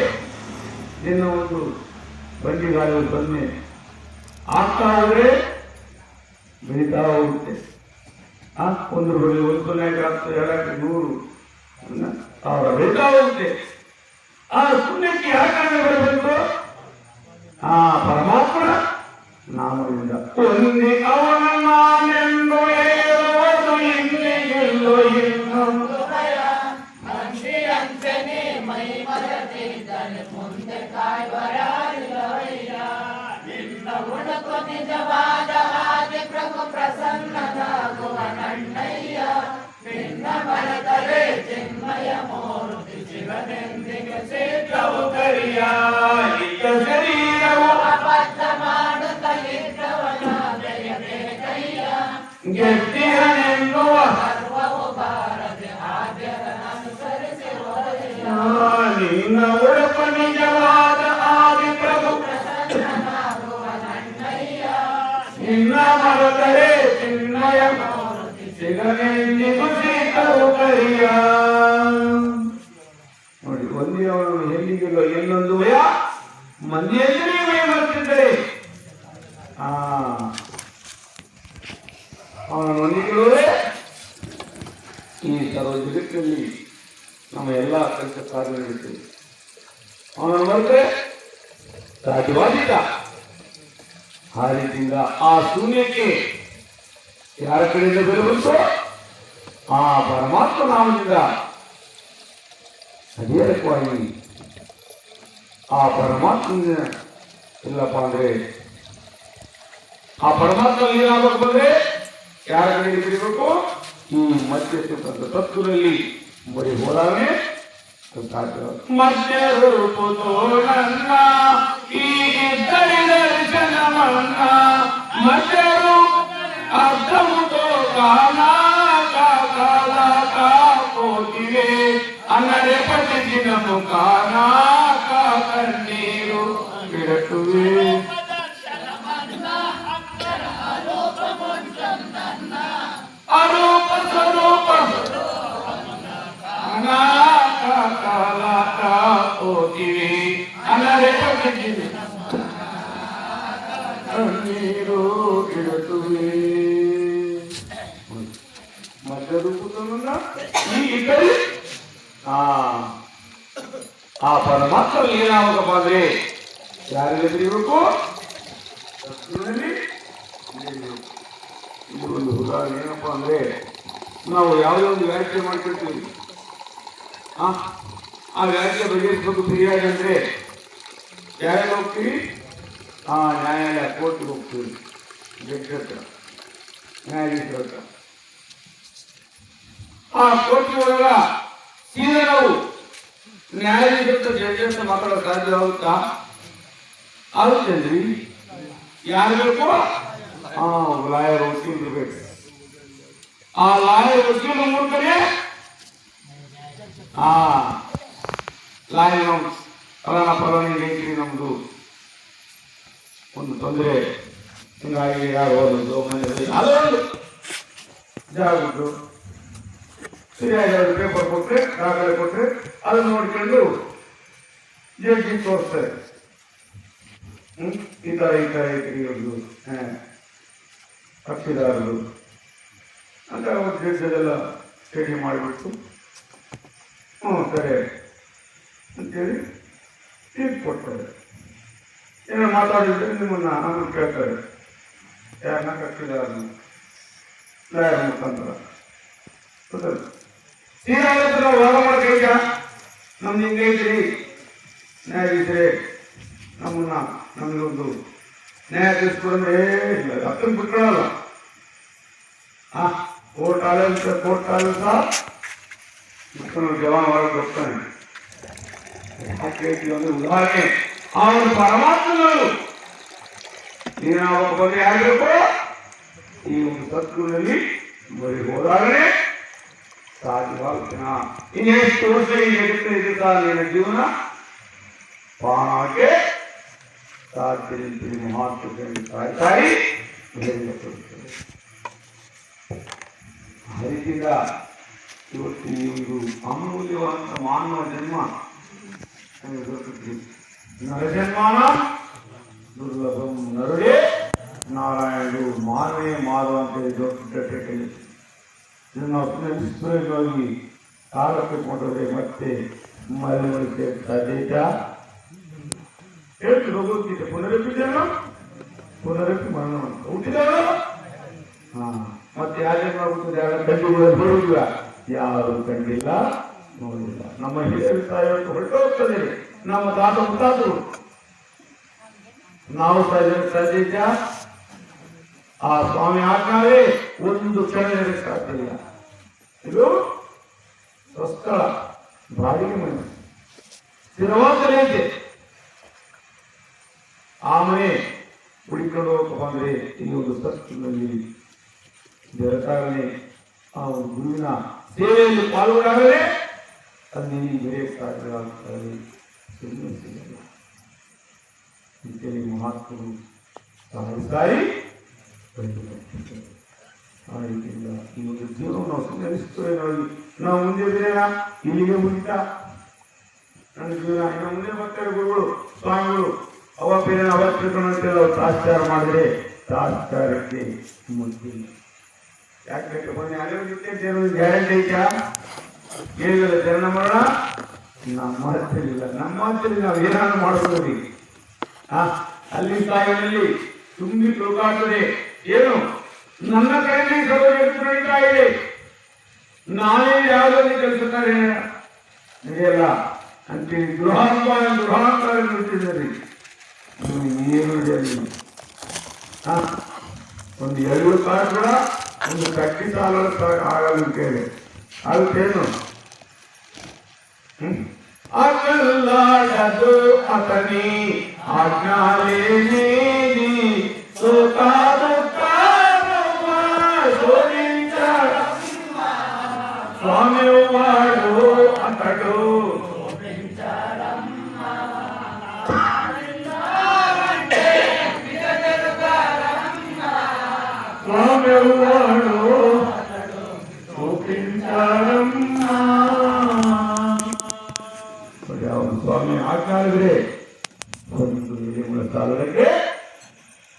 ನಿನ್ನ ಒಂದು ಬಂಡಿ ಗಾಳಿಗಳು ಸೊನ್ನೆ ಆಗ್ತಾ ಹೋದ್ರೆ ಬೆಳೀತಾ ಹೋಗುತ್ತೆ. ಒಂದು ಬಳಿ 1 ಆಗ್ತದೆ, 2 100 ಬೆಳೀತಾ ಹೋಗುತ್ತೆ. ಆ ಶೂನ್ಯಕ್ಕೆ ಯಾಕೆ ಬರಬೇಕು? ಆ ಪರಮಾತ್ಮನ ನಾಮದಿಂದ. ಒಂದೇ ಅವನ ನಾನೆಂದು ಹೇಳುವುದು ಇನ್ನೆಲ್ಲೋ ಇನ್ನೊಂದು ಮುಂದೆ ಕಾಯ್ಬರಾರಿಲ್ಲವಯ್ಯ ನಿನ್ನ ಗುಣಕು ನಿಜವಾದ ಹಾಗೆ ಪ್ರಭು ಪ್ರಸನ್ನನಾಗುವ ನನ್ನಯ್ಯ. ನಿನ್ನ ಮನದರೆ ಚಿನ್ಮಯ ಮೂರ್ತಿ ಶಿವನೆಂದಿಗೆ ಶೀಘ್ರವು ಕರಿಯ. ಶರೀರವು ಅಪ ಹರಿಯ ನೋಡಿ, ಒಂದಿನವನು ಎಲ್ಲಿಗೆಲ್ಲೋ ಎಲ್ಲೊಂದು ಭಯ ಮಂದಿಯಲ್ಲಿ ಭಯ ಬರ್ತಿದ್ದರೆ ಅವನ ಹೊಂದಿಕೊಳ್ಳುವೇ ಈ ಸರ್ವ ಜಗತ್ತಿನಲ್ಲಿ ನಮ್ಮ ಎಲ್ಲ ಕೆಲಸ ಕಾರ್ಯಗಳಿರ್ತೇವೆ. ಅವನನ್ನು ಬಂದ್ರೆ ಸಾಧ್ಯವಾಗಿಲ್ಲ. ಆ ರೀತಿಯಿಂದ ಆ ಶೂನ್ಯಕ್ಕೆ ಯಾರ ಕಡೆಯಿಂದ ಬೆಲೆ ಬಂತು? ಆ ಪರಮಾತ್ಮ ನಾಮದಿಂದ ಅಧೀರಕವಾಗಿ ಆ ಪರಮಾತ್ಮನ ಇಲ್ಲಪ್ಪ ಅಂದ್ರೆ ಆ ಪರಮಾತ್ಮ ಏನಾಗಬೇಕು ಬಂದ್ರೆ ಯಾರ ಕಡೆಗೆ ಬೆಳಿಬೇಕು? ಈ ಮಧ್ಯಸ್ಥಿತ ತತ್ವದಲ್ಲಿ ಬರೀ ಹೋದಾಗಲೇ ಮಧ್ಯ ರೂಪದೋ ನನ್ನ ಈ ದರ್ಶನವನ್ನ ಮಧ್ಯ ರೂಪ ಅರ್ಥಮುತೋ ಕಾಲ ಕಾಲ ಕಾಕೋತಿವೆ ಅನ್ನರೆ ಪತಿ ನಮ್ಮ ಕಾಲ ಕಣ್ಣೀರು ಬಿಡಟುವೆ ಅರೂಪ ಸ್ವರೂಪ ಹೋಗಿವೆ ಅನ್ನರೆ ಪತಿ ಕಣ್ಣೀರು ಬಿಡಟುವೆ ಮಧ್ಯರೂಪದನ್ನ ಈ ಕಡೆ ಆ ಪರಮಾತ್ಮ ಏನಾಗಬೇಕಪ್ಪ ಅಂದ್ರೆ ಯಾರಿಗೆ ತಿಳಿಬೇಕು? ಇದು ಒಂದು ಉದಾಹರಣೆ. ಏನಪ್ಪಾ ಅಂದ್ರೆ ನಾವು ಯಾವುದೇ ಒಂದು ವ್ಯಾಖ್ಯೆ ಮಾಡ್ತಿರ್ತೀವಿ, ಆ ವ್ಯಾಖ್ಯೆ ಬಗೆಹರಿಸಬೇಕು ಸರಿಯಾಗಿ ಅಂದ್ರೆ ಯಾರಿಗೆ ಹೋಗ್ತೀವಿ? ನ್ಯಾಯಾಲಯ ಕೋರ್ಟ್ಗೆ ಹೋಗ್ತೀವಿ, ಜಡ್ಜ್ ಹತ್ರ, ನ್ಯಾಯಾಧೀಶರ ಹತ್ರ. ಆ ಕೋರ್ಟ್ಗೆ ಹೋದಾಗ ಸೀದಾ ನಾವು ನ್ಯಾಯಾಧೀಶರ ಜಡ್ಜ್ ಅಂತ ಮಾತಾಡೋ ಸಾಧ್ಯ ಆಗುತ್ತಾ? ಆಗುತ್ತೇನ್ರಿ? ಯಾರು ಬೇಕು? ಲಾಯರ್ ವಕೀಲರು ಬೇಕು. ಆ ಲಾಯರ್ ವಕೀಲರು ನೋಡ್ತಾರೆ ಲಾಯರ್ ನಮ್ ಫಲಾನಿ ರೈತರಿ ನಮ್ದು ಒಂದು ತೊಂದರೆ ಹಿಂಗಾಗಿ ಯಾರು ಹೋದದ್ದು ಮನೆಯಲ್ಲಿ ಅದೊಂದು ಜಾಗ್ಬಿಟ್ಟು ಸರಿಯಾಗಿ ಅವ್ರು ಪೇಪರ್ ಕೊಟ್ಟರೆ ದಾಖಲೆ ಕೊಟ್ಟರೆ ಅದನ್ನು ನೋಡ್ಕೊಂಡು ಜಡ್ಜಿ ತೋರಿಸ್ತಾರೆ. ಈ ತರ ರೈತರಿಗಳು ಕಕ್ಷಿದಾರರು ಅಂತ ಜಡ್ಜೆಲ್ಲ ಸ್ಟಡಿ ಮಾಡಿಬಿಟ್ಟು ಸರಿ ಅಂತೇಳಿ ತೀರ್ಪು ಕೊಡ್ತಾರೆ. ಏನೋ ಮಾತಾಡಿದ್ರೆ ನಿಮ್ಮನ್ನ ಆಮೇಲೆ ಕೇಳ್ತಾರೆ, ಯಾರನ್ನ ಕಕ್ಷಿದಾರನ ಲಾಯರ್ ಮುಖಾಂತರ ನಾವು ವಾದ ಮಾಡ್ತೀಗ ನಮ್ದು ಹಿಂಗೈತ್ರಿ ನ್ಯಾಯಾಧೀಶರೇ ನಮಗೊಂದು ನ್ಯಾಯ ತಿಳಿಸ್ಕೊಡಂದ್ರೆ ಇಲ್ಲ ಅತ್ತನ್ನು ಬಿಟ್ಕೊಳ್ಳಲ್ಲ. ಕೋರ್ಟ್ ಆಡಳಿತ ಬಿಟ್ಕೊಂಡು ಜವಾನ್ ಹೊರಗೆ ಹೋಗ್ತಾನೆ. ಒಂದು ಉದಾಹರಣೆ, ಅವನು ಪರಮಾತ್ಮಗಳು ಏನಾಗಬೇಕು ಬಂದ್ರೆ ಯಾಗಬೇಕು? ಈ ಒಂದು ತತ್ವದಲ್ಲಿ ಬರೀ ಹೋದಾಗಲೇ ಸಾಧ್ಯವಾಗ್ತಾನ. ಇನ್ನೆಷ್ಟು ವರ್ಷ ಈ ಜಗತ್ತಿನ ನಿನ್ನ ಜೀವನ ಪಾನಕ್ಕೆ ಸಾಧ್ಯ ಮಹಾತ್ಮ ತಾಯಿ ಆ ರೀತಿಯಿಂದ ಇವತ್ತು ಈ ಒಂದು ಅಮೂಲ್ಯವಾದ ಮಾನವ ಜನ್ಮ ನರಜನ್ಮಾನ ದುರ್ಲಭಂ ನರುಡೇ ನಾರಾಯಣರು ಮಾನವೇ ಮಾಧವ ಅಂತ ದೊಡ್ಡ ಇದನ್ನು ಅಪೇಕ್ಷವಾಗಿ ಕಾಲಕ್ಕೆ ಕೊಂಡರೆ ಮತ್ತೆ ಮರಳಿಕೆ ಸಾಧ್ಯ ಹೇಳ್ತು ಭಗವದ್ಗೀತೆ ಪುನರಪಿ ಮರಣ ಹುಟ್ಟಿದವ ಮತ್ತೆ ಯಾರೇನಾಗುತ್ತದೆ ಕಂಡುಗಳ ಬರುವುದಿಲ್ಲ, ಯಾರು ಕಂಡಿಲ್ಲ ನೋಡಿಲ್ಲ. ನಮ್ಮ ಹಿರಿಯರ ಸಾಯೋದು ಹೊರಟೋಗ್ತದೆ. ನಮ್ಮ ತಾತ ಮುತ್ತಾದರು ನಾವು ಸಾಧ್ಯ ಆ ಸ್ವಾಮಿ ಆಜ್ಞಾವೇ ಒಂದು ಕ್ಷಣ ಸಾಧ್ಯ ಇಲ್ಲ. ಇದು ಸ್ವಸ್ಥಳ ಬಾಡಿಗೆ ಮನೆ ಸ್ಥಿರವಾದ ಇದೆ. ಆ ಮನೆ ಹುಡುಕೊಂಡು ಹೋಗಪ್ಪ ಅಂದ್ರೆ ಈ ಒಂದು ಸತ್ವದಲ್ಲಿ ಬೆರತಾಗಲೇ ಆ ಒಂದು ಗುರುವಿನ ಸೇವೆಯಲ್ಲಿ ಪಾಲ್ಗೊಳ್ಳಾಗಲೇ ಅಲ್ಲಿ ಬೇರೆ ಸಾಧ್ಯವಾಗುತ್ತದೆ. ಮಹಾತ್ಮರು ಸಾರಿ ಆ ರೀತಿಯಿಂದ ಈ ಒಂದು ಜೀವನ ನಾವು ಸುಧಾರಿಸ್ತೇವೆ. ನಾವು ಮುಂದೆ ಇದ್ರೇನ ಇಲ್ಲಿಗೆ ಮುಗಿತ ನನ್ನ ಜೀವನ. ಇನ್ನು ಮುಂದೆ ಬರ್ತಾರೆ ಗುರುಗಳು ಸ್ವಾಮಿಗಳು ಅವ ಬೇರೆ ಅವಶ್ಯಕತೆ ತಾತ್ಸಾರ ಮಾಡಿದ್ರೆ ತಾತ್ಸಾರಕ್ಕೆ ಮುಟ್ಟಿಲ್ಲ. ಯಾಕೆ ಬನ್ನಿ ಅದೇ ಗ್ಯಾರಂಟಿ ಐತಾ ಏನಿಲ್ಲ ಜನ ಮರಣ ನಮ್ಮ ಹತ್ತಿರಲಿಲ್ಲ. ನಮ್ಮ ಹತ್ತಿರ ನಾವು ಏನಾದ್ರು ಮಾಡ್ಬೋದು. ಅಲ್ಲಿ ಸಾಯಿನಲ್ಲಿ ತುಂಬಿ ತುಳುಕಾಡ್ತದೆ. ಏನು ನನ್ನ ಕೈಯಲ್ಲಿ ಸರ್ವಜಗತ್ತು ನಡೀತಾ ಇದೆ, ನಾನೇ ಯಾವುದರಲ್ಲಿ ಕೆಲಸ ಕಾರ್ಯ ನಡೆಯಲ್ಲ ಅಂತೇಳಿ ದುರಹಂಕಾರ ನಿಲ್ತಿದ್ದಾರೆ. ಏನು ನಡೆಯಲಿ. ಒಂದು 2 ಕಾಸು ಕೂಡ ಒಂದು ಕಟ್ಟಿ ಸಾಲ ಆಗಲ್ಲ ಕೇಳಿ ಆಗುತ್ತೇನು? ಅಗಲ್ಲಾಡದು ಅತನಿ ಆಜ್ಞಾಲೇನಿ ಸ್ವಾಮಿ ಮಾಡು ಅತಡು ಸ್ವಾಮಿ ಮಾಡು ಯಾವುದು ಸ್ವಾಮಿ ಆಜ್ಞಾಳಿದ್ರೆ ಒಂದು ನಿರ್ಮೂಲ ಸಾಲಕ್ಕೆ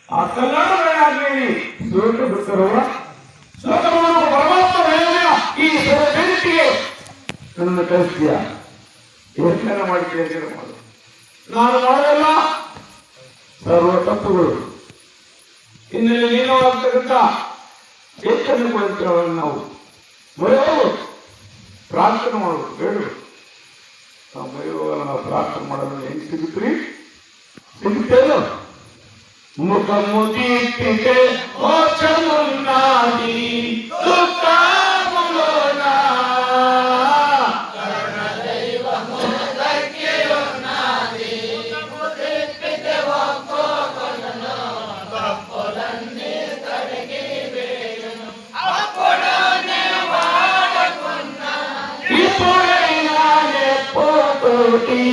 ಆ ಕಲ್ಯಾಣಿ ಸೋಟ ಬಿಟ್ಟರವ ಪರಮಾತ್ಮ ಈ ಬೆಳಕಿಗೆ ನನ್ನನ್ನು ಕಳಿಸ್ತೀಯ. ಯೋಚನೆ ಮಾಡಿ ಯೋಚನೆ ಮಾಡು. ನಾನು ಮಾಡೋಲ್ಲ ಸರ್ವ ತಪ್ಪುಗಳು ಇನ್ನಲ್ಲಿ ಲೀನವಾಗ್ತಕ್ಕಂಥ ಎಚ್ಚನ್ನು ಕೊಡುತ್ತೇವೆ. ನಾವು ಮರೆಯೋದು ಪ್ರಾರ್ಥನೆ ಮಾಡೋದು ಬೇಡ. ನಾವು ಮರೆಯುವಾಗ ನಾವು ಪ್ರಾರ್ಥನೆ ಮಾಡೋದು ಹೆಂಗೆ ಸಿಗುತ್ತೀರಿ? ಸಿಗುತ್ತೇನೋ ಮುಖ ಮುದೀಪಿತೆ ಮೋಕ್ಷಮುನ್ನಾದಿ ದುಃಖಮುಲೋನ ಕರುಣದೈವ ಮುದಕ್ಕಿಯುನ್ನಾದಿ ಮುದೀಪಿತೆ ಒಪ್ಪೋಕೊನನು ತಪ್ಪೊಲನ್ನೇ ತಡೆಗಿಬೇಯನು ಅಪ್ಪೊಡನೆ ವಾಡಕೊನ್ನ ಇಪ್ಪೊಡೈನಾನೆ ಪೋತೋಟಿ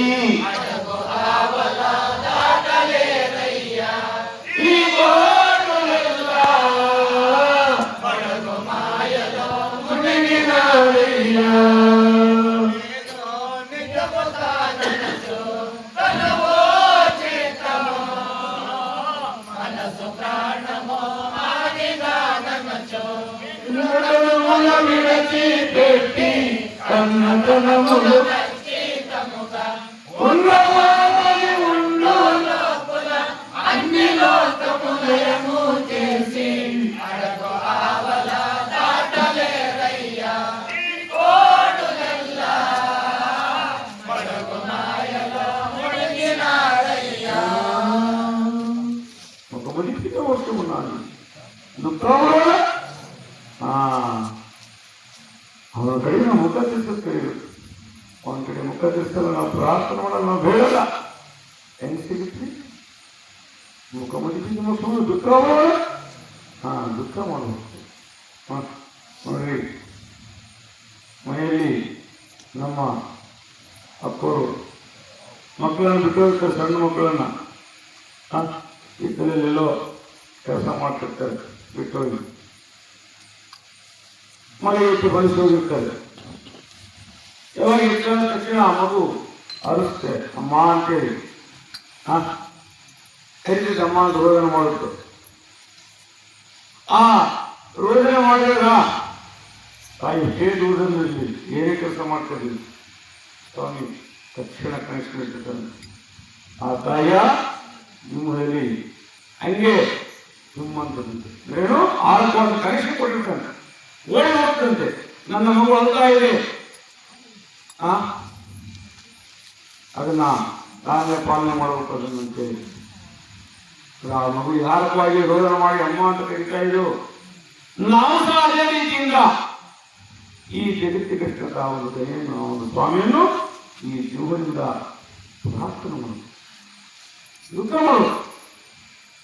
ಅವನ ಕಡೆ ನಾವು ಮುಖ ತಿರ್ಸುತ್ತೇವೆ. ಅವನ ಕಡೆ ಮುಖ ತಿರ್ಸಲ್ಲ, ನಾವು ಪ್ರಾರ್ಥನೆ ಮಾಡಲ್ಲ, ನಾವು ಬೇಡಲ್ಲ. ಹೆಂಗೆ ಸಿಗುತ್ತೆ? ಮುಖ ಮುಗಿಸಿದ ಮಕ್ಕಳು ದುಃಖ ದುಃಖ ಮಾಡಬೇಕು. ನೋಡ್ರಿ, ಮನೆಯಲ್ಲಿ ನಮ್ಮ ಅಪ್ಪರು ಮಕ್ಕಳನ್ನು ಬಿಟ್ಟು ಹೋಗ್ತಾರೆ, ಸಣ್ಣ ಮಕ್ಕಳನ್ನ ಇದ್ದಲ್ಲೆಲ್ಲೋ ಕೆಲಸ ಮಾಡ್ತಿರ್ತಾರೆ, ಬಿಟ್ಟು ಹೋಗಿ ಮನೆ ಇಟ್ಟು ಬಲಿಸಿ ಹೋಗಿರ್ತಾರೆ. ಯಾವಾಗ ಇಟ್ಟ ತಕ್ಷಣ ಆ ಮಗು ಅರಿಸುತ್ತೆ ಅಮ್ಮ ಅಂತೇಳಿ ಕರೀತಿದ್ದ ಅಮ್ಮ ಅಂತ ರೋದನೆ ಮಾಡುತ್ತೆ. ಆ ರೋದನೆ ಮಾಡಿದಾಗ ತಾಯಿ ಎಷ್ಟೇ ದೂರದಲ್ಲಿ ಏನೇ ಕೆಲಸ ಮಾಡ್ತಿರ್ಲಿ ಸ್ವಾಮಿ ತಕ್ಷಣ ಕನಿಷ್ಠಿರ್ತಾನೆ. ಆ ತಾಯಿಯ ನಿಮ್ಮಲ್ಲಿ ಹಂಗೆ ನಿಮ್ಮಂತದಂತೆ ಏನು ಆಳ್ಕೊಂಡು ಕನಿಷ್ಠ ಕೊಟ್ಟಿರ್ತಾನೆ. ಓಡಿ ಹೋಗ್ತಂತೆ, ನನ್ನ ಮಗು ಅಳ್ತಾ ಇದೆ, ಅದನ್ನ ನಾನೇ ಪಾಲನೆ ಮಾಡಬೇಕು ಅದನ್ನಂತೇಳಿ. ಆ ಮಗು ಯಾರಕ್ಕಾಗಿ ರೋದನ ಮಾಡಿ ಅಮ್ಮ ಅಂತ ಕರೀತಾ ಇದ್ರು. ನಾವು ಸಹ ಅದೇ ರೀತಿಯಿಂದ ಈ ಜಗತ್ತಿಗಷ್ಟ ಒಂದು ದಯೆಯನ್ನು ಅವನು ಸ್ವಾಮಿಯನ್ನು ಈ ಜೀವನದಿಂದ ಪ್ರಾರ್ಥನೆ ಮಾಡೋದು, ದುಃಖ ಮಾಡೋದು.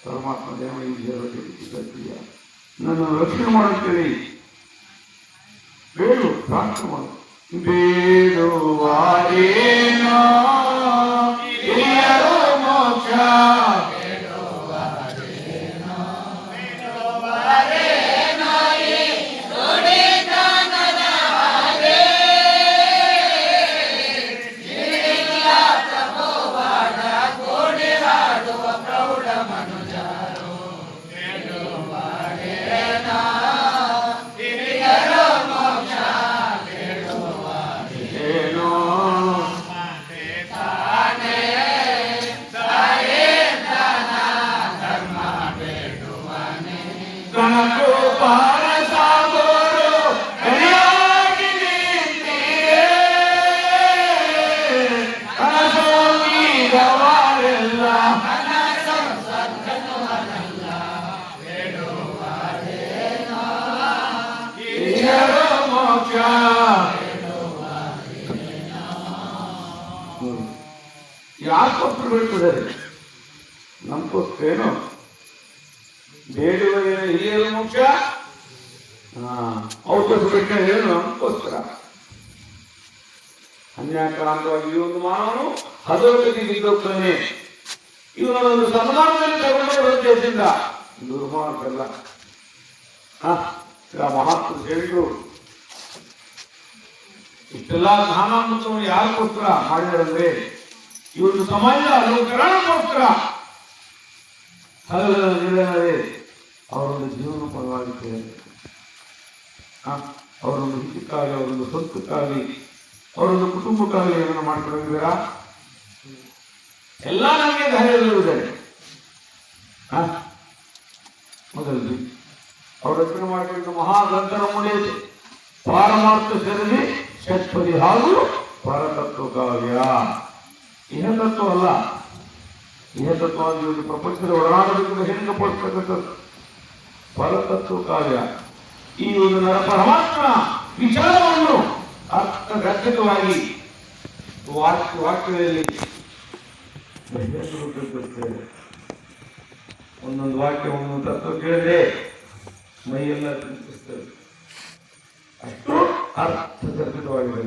ಪರಮಾತ್ಮ ದೇವ ಈ ಜಗತ್ತಿಗೆ ನನ್ನ ರಕ್ಷಣೆ ಮಾಡುತ್ತೇನೆ, ಬೇಡು ಪ್ರಾರ್ಥನೆ ಮಾಡು. ಬೇಡುವಾರೇನೋ ಹಿರಿಯರು ಮೋಕ್ಷ, ಬೇಡುವಾರೇನೋ ಹಿರಿಯರು ಯಾಕೋಸ್ಕರ ಬೀಳ್ತದೆ? ನಮಗೋಸ್ಕರ ಏನು? ಬೇಡುವ ಹಿರಿಯರು ಮುಖ್ಯ, ಔಷಧ ಬಿಟ್ಟ ಏನು ನಮಗೋಸ್ಕರ. ಅನ್ಯಾಕ್ರಾಂತವಾಗಿ ಈ ಒಂದು ಮಾನವನು ಹದೋಗತಿ ಬಿದ್ದೋಗ್ತಾನೆ. ಇವನೊಂದು ಸನ್ಮಾನದಲ್ಲಿ ತಗೊಂಡವರ ಉದ್ದೇಶದಿಂದ ದುರ್ಮಾರ್ಗಲ್ಲ. ಮಹಾತ್ಮ ಹೇಳಿದ್ರು, ಇಷ್ಟೆಲ್ಲ ಜ್ಞಾನಾಮೃತವನ್ನು ಯಾರಿಗೋಸ್ಕರ ಮಾಡಿದಾರಂದ್ರೆ ಈ ಒಂದು ಸಮಾಜದ ಅನುಕರಣಕ್ಕೋಸ್ಕರ. ಹಲವೇ ಅವರೊಂದು ಜೀವನ ಪರವಾಗಿದ್ದಾರೆ. ಅವರೊಂದು ಹಿತಕ್ಕಾಗಿ, ಅವರೊಂದು ಸ್ವಂತಕ್ಕಾಗಿ, ಅವರೊಂದು ಕುಟುಂಬಕ್ಕಾಗಿ ಏನನ್ನು ಮಾಡ್ಕೊಂಡಿದ್ದೀರಾ? ಎಲ್ಲ ನಮಗೆ ಧೈರ್ಯವಿದ್ದಾರೆ. ಮೊದಲು ಅವರು ರಚನೆ ಮಾಡಿದ ಮಹಾಗ್ರಂಥನ ಮುಂದೆ ಪಾರಮಾರ್ಥ ಸರಣಿ ಷಟ್ಪದಿ ಹಾಗೂ ಪರತತ್ವ ಕಾವ್ಯ. ಇಹತತ್ವ ಅಲ್ಲ, ಇಹತತ್ವವಾಗಿ ಒಂದು ಪ್ರಪಂಚದ ಒಡನಾಡಬೇಕು ಹೆಂಗೆ ಪಡಿಸ್ತಕ್ಕಂಥದ್ದು ಪರತತ್ವ ಕಾವ್ಯ. ಈ ಒಂದು ನರ ಪರಮಾತ್ಮನ ವಿಚಾರವನ್ನು ಅರ್ಥಗರ್ಭಿತವಾಗಿ ವಾಕ್ಯದಲ್ಲಿ ಒಂದೊಂದು ವಾಕ್ಯ ಒಂದೊಂದು ತತ್ವ ಕೇಳಿದ್ರೆ ಮೈಯೆಲ್ಲ ಚಿಂತಿಸ್ತದೆ. ಅಷ್ಟು ಅರ್ಥಗರ್ಭಿತವಾಗಿದೆ.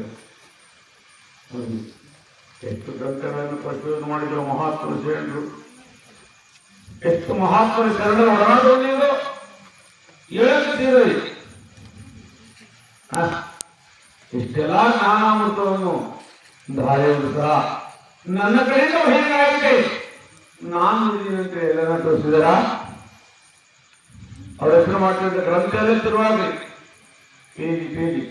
ಎಷ್ಟು ಗ್ರಂಥಗಳನ್ನು ಪ್ರಚೋದನೆ ಮಾಡಿದ್ರು ಮಹಾತ್ಮನ ಶರಣರು. ಎಷ್ಟು ಮಹಾತ್ಮನ ಶರಣರ ಒಡನಾಟವನ್ನು ಹೇಳಕ್ಕಿದ್ದೀರಿ. ಇಷ್ಟೆಲ್ಲ ಜ್ಞಾನಾಮೃತವನ್ನು ಧಾರೆಯವರು ಸಹ ನನ್ನ ಕಡೆಯಿಂದ ಹೇಗಾಗಿದೆ ನಾನು ಅಂತ ಎಲ್ಲನ ತೋರಿಸಿದಾರ. ಅವ್ರ ಹೆಸರು ಮಾಡ್ತಿದ್ದ ಗ್ರಂಥ ಎಲ್ಲ ಶುರುವಾಗಿ ಪೇಜಿ ಪೇಜಿ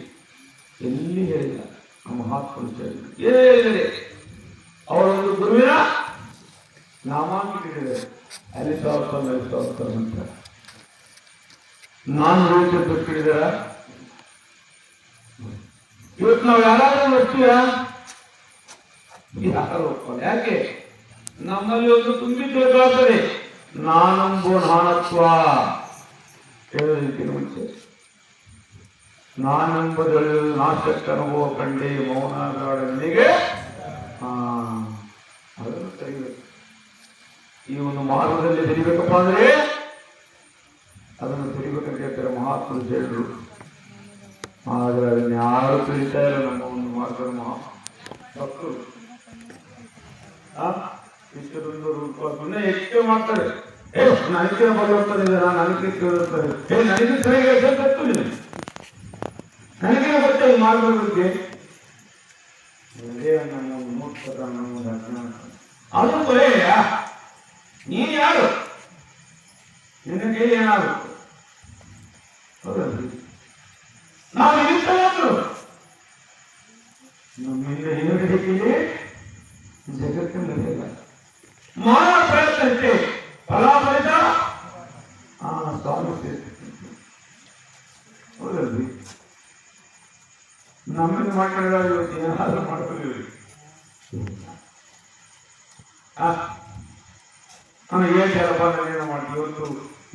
ಎಲ್ಲಿ ಹೇಳಿಲ್ಲ ಆ ಮಹಾತ್ಮನ ಶರಣರು. ಏನೇ ಹೇಳಿದರೆ ಅವರೊಂದು ಗುರುವಿನ ನಾಮಾಂಕಿತ ಹೇಳಿದ್ದಾರೆ. ಅಲ್ಲಿ ಸಾವಿರ ಅಂತ ನಾನು ಹೇಳಿದ ತಪ್ಪಿಡಿದಾರ. ಇವತ್ತು ನಾವು ಯಾರಾದ್ರೂ ಬರ್ತೀವ? ಯಾರು ಒಪ್ಪಲ್ಲ. ಯಾಕೆ? ನಮ್ಮಲ್ಲಿ ಒಂದು ತುಂಬಿದ್ದೇಕಾದರೆ ನಾನಂಬೋ ನಾನತ್ವ ಹೇಳೋದಕ್ಕಿಂತ ಮುಂಚೆ ನಾನೆಂಬುದಳು ನಾಶಕ್ಕನುಭವ ಕಂಡೆ ಮೌನಗಾಡನಿಗೆ ಅದನ್ನು ತೆಗಿಬೇಕು. ಈ ಒಂದು ಮಾರ್ಗದಲ್ಲಿ ತೆಗಿಬೇಕಪ್ಪ ಅಂದ್ರೆ ಅದನ್ನು ತೆಗಿಬೇಕಂತ ಹೇಳ್ತಾರೆ ಮಹಾತ್ಮರು ಹೇಳಿದ್ರು. ಆದರೆ ಅದನ್ನು ಯಾರು ತಿಳಿತಾ ಇಲ್ಲ. ನಮ್ಮ ಒಂದು ಮಾರ್ಗದ ಭಕ್ತರು ಇಷ್ಟೊಂದು ರೂಪ ಎಷ್ಟು ಮಾಡ್ತಾರೆ. ನನಗೆ ಬರುತ್ತದೆ, ನನಗೆ ಕೇಳುತ್ತದೆ, ನನಗೆ ಸರಿಯಾಗಿ ಗೊತ್ತಿಲ್ಲ, ನನಗೆ ಗೊತ್ತ ಈ ಮಾರ್ಗದ ಬಗ್ಗೆ. ನಮ್ಮ ಮೂರ್ಖತ, ನಮ್ಮ ಅಜ್ಞಾನ. ಅದು ಕೊಲೆಯ ನೀನು ಯಾರು? ನಿನಗೆ ಏನಾಗುತ್ತೆ? ಹೌದಲ್ರಿ? ನಾವು ಇರ್ತೇವೆ ನಮ್ಮಿಂದ ಏನಿದೆ ಜಗತ್ತಿನ ಮಾನವ ಪ್ರಯತ್ನಕ್ಕೆ ಫಲಾಫಲಿತ ಸ್ವಾಮಿ. ಹೌದಲ್ರಿ? ನಮ್ಮನ್ನು ಮಾಡಿದ್ರೆ ಇವತ್ತು ಏನಾದ್ರೂ ಮಾಡ್ಕೊಳ್ಳಿ. ಏನ್ ಹೇಳಪ್ಪ ನಾವೇನು ಮಾಡ್ತೀವಿ? ಇವತ್ತು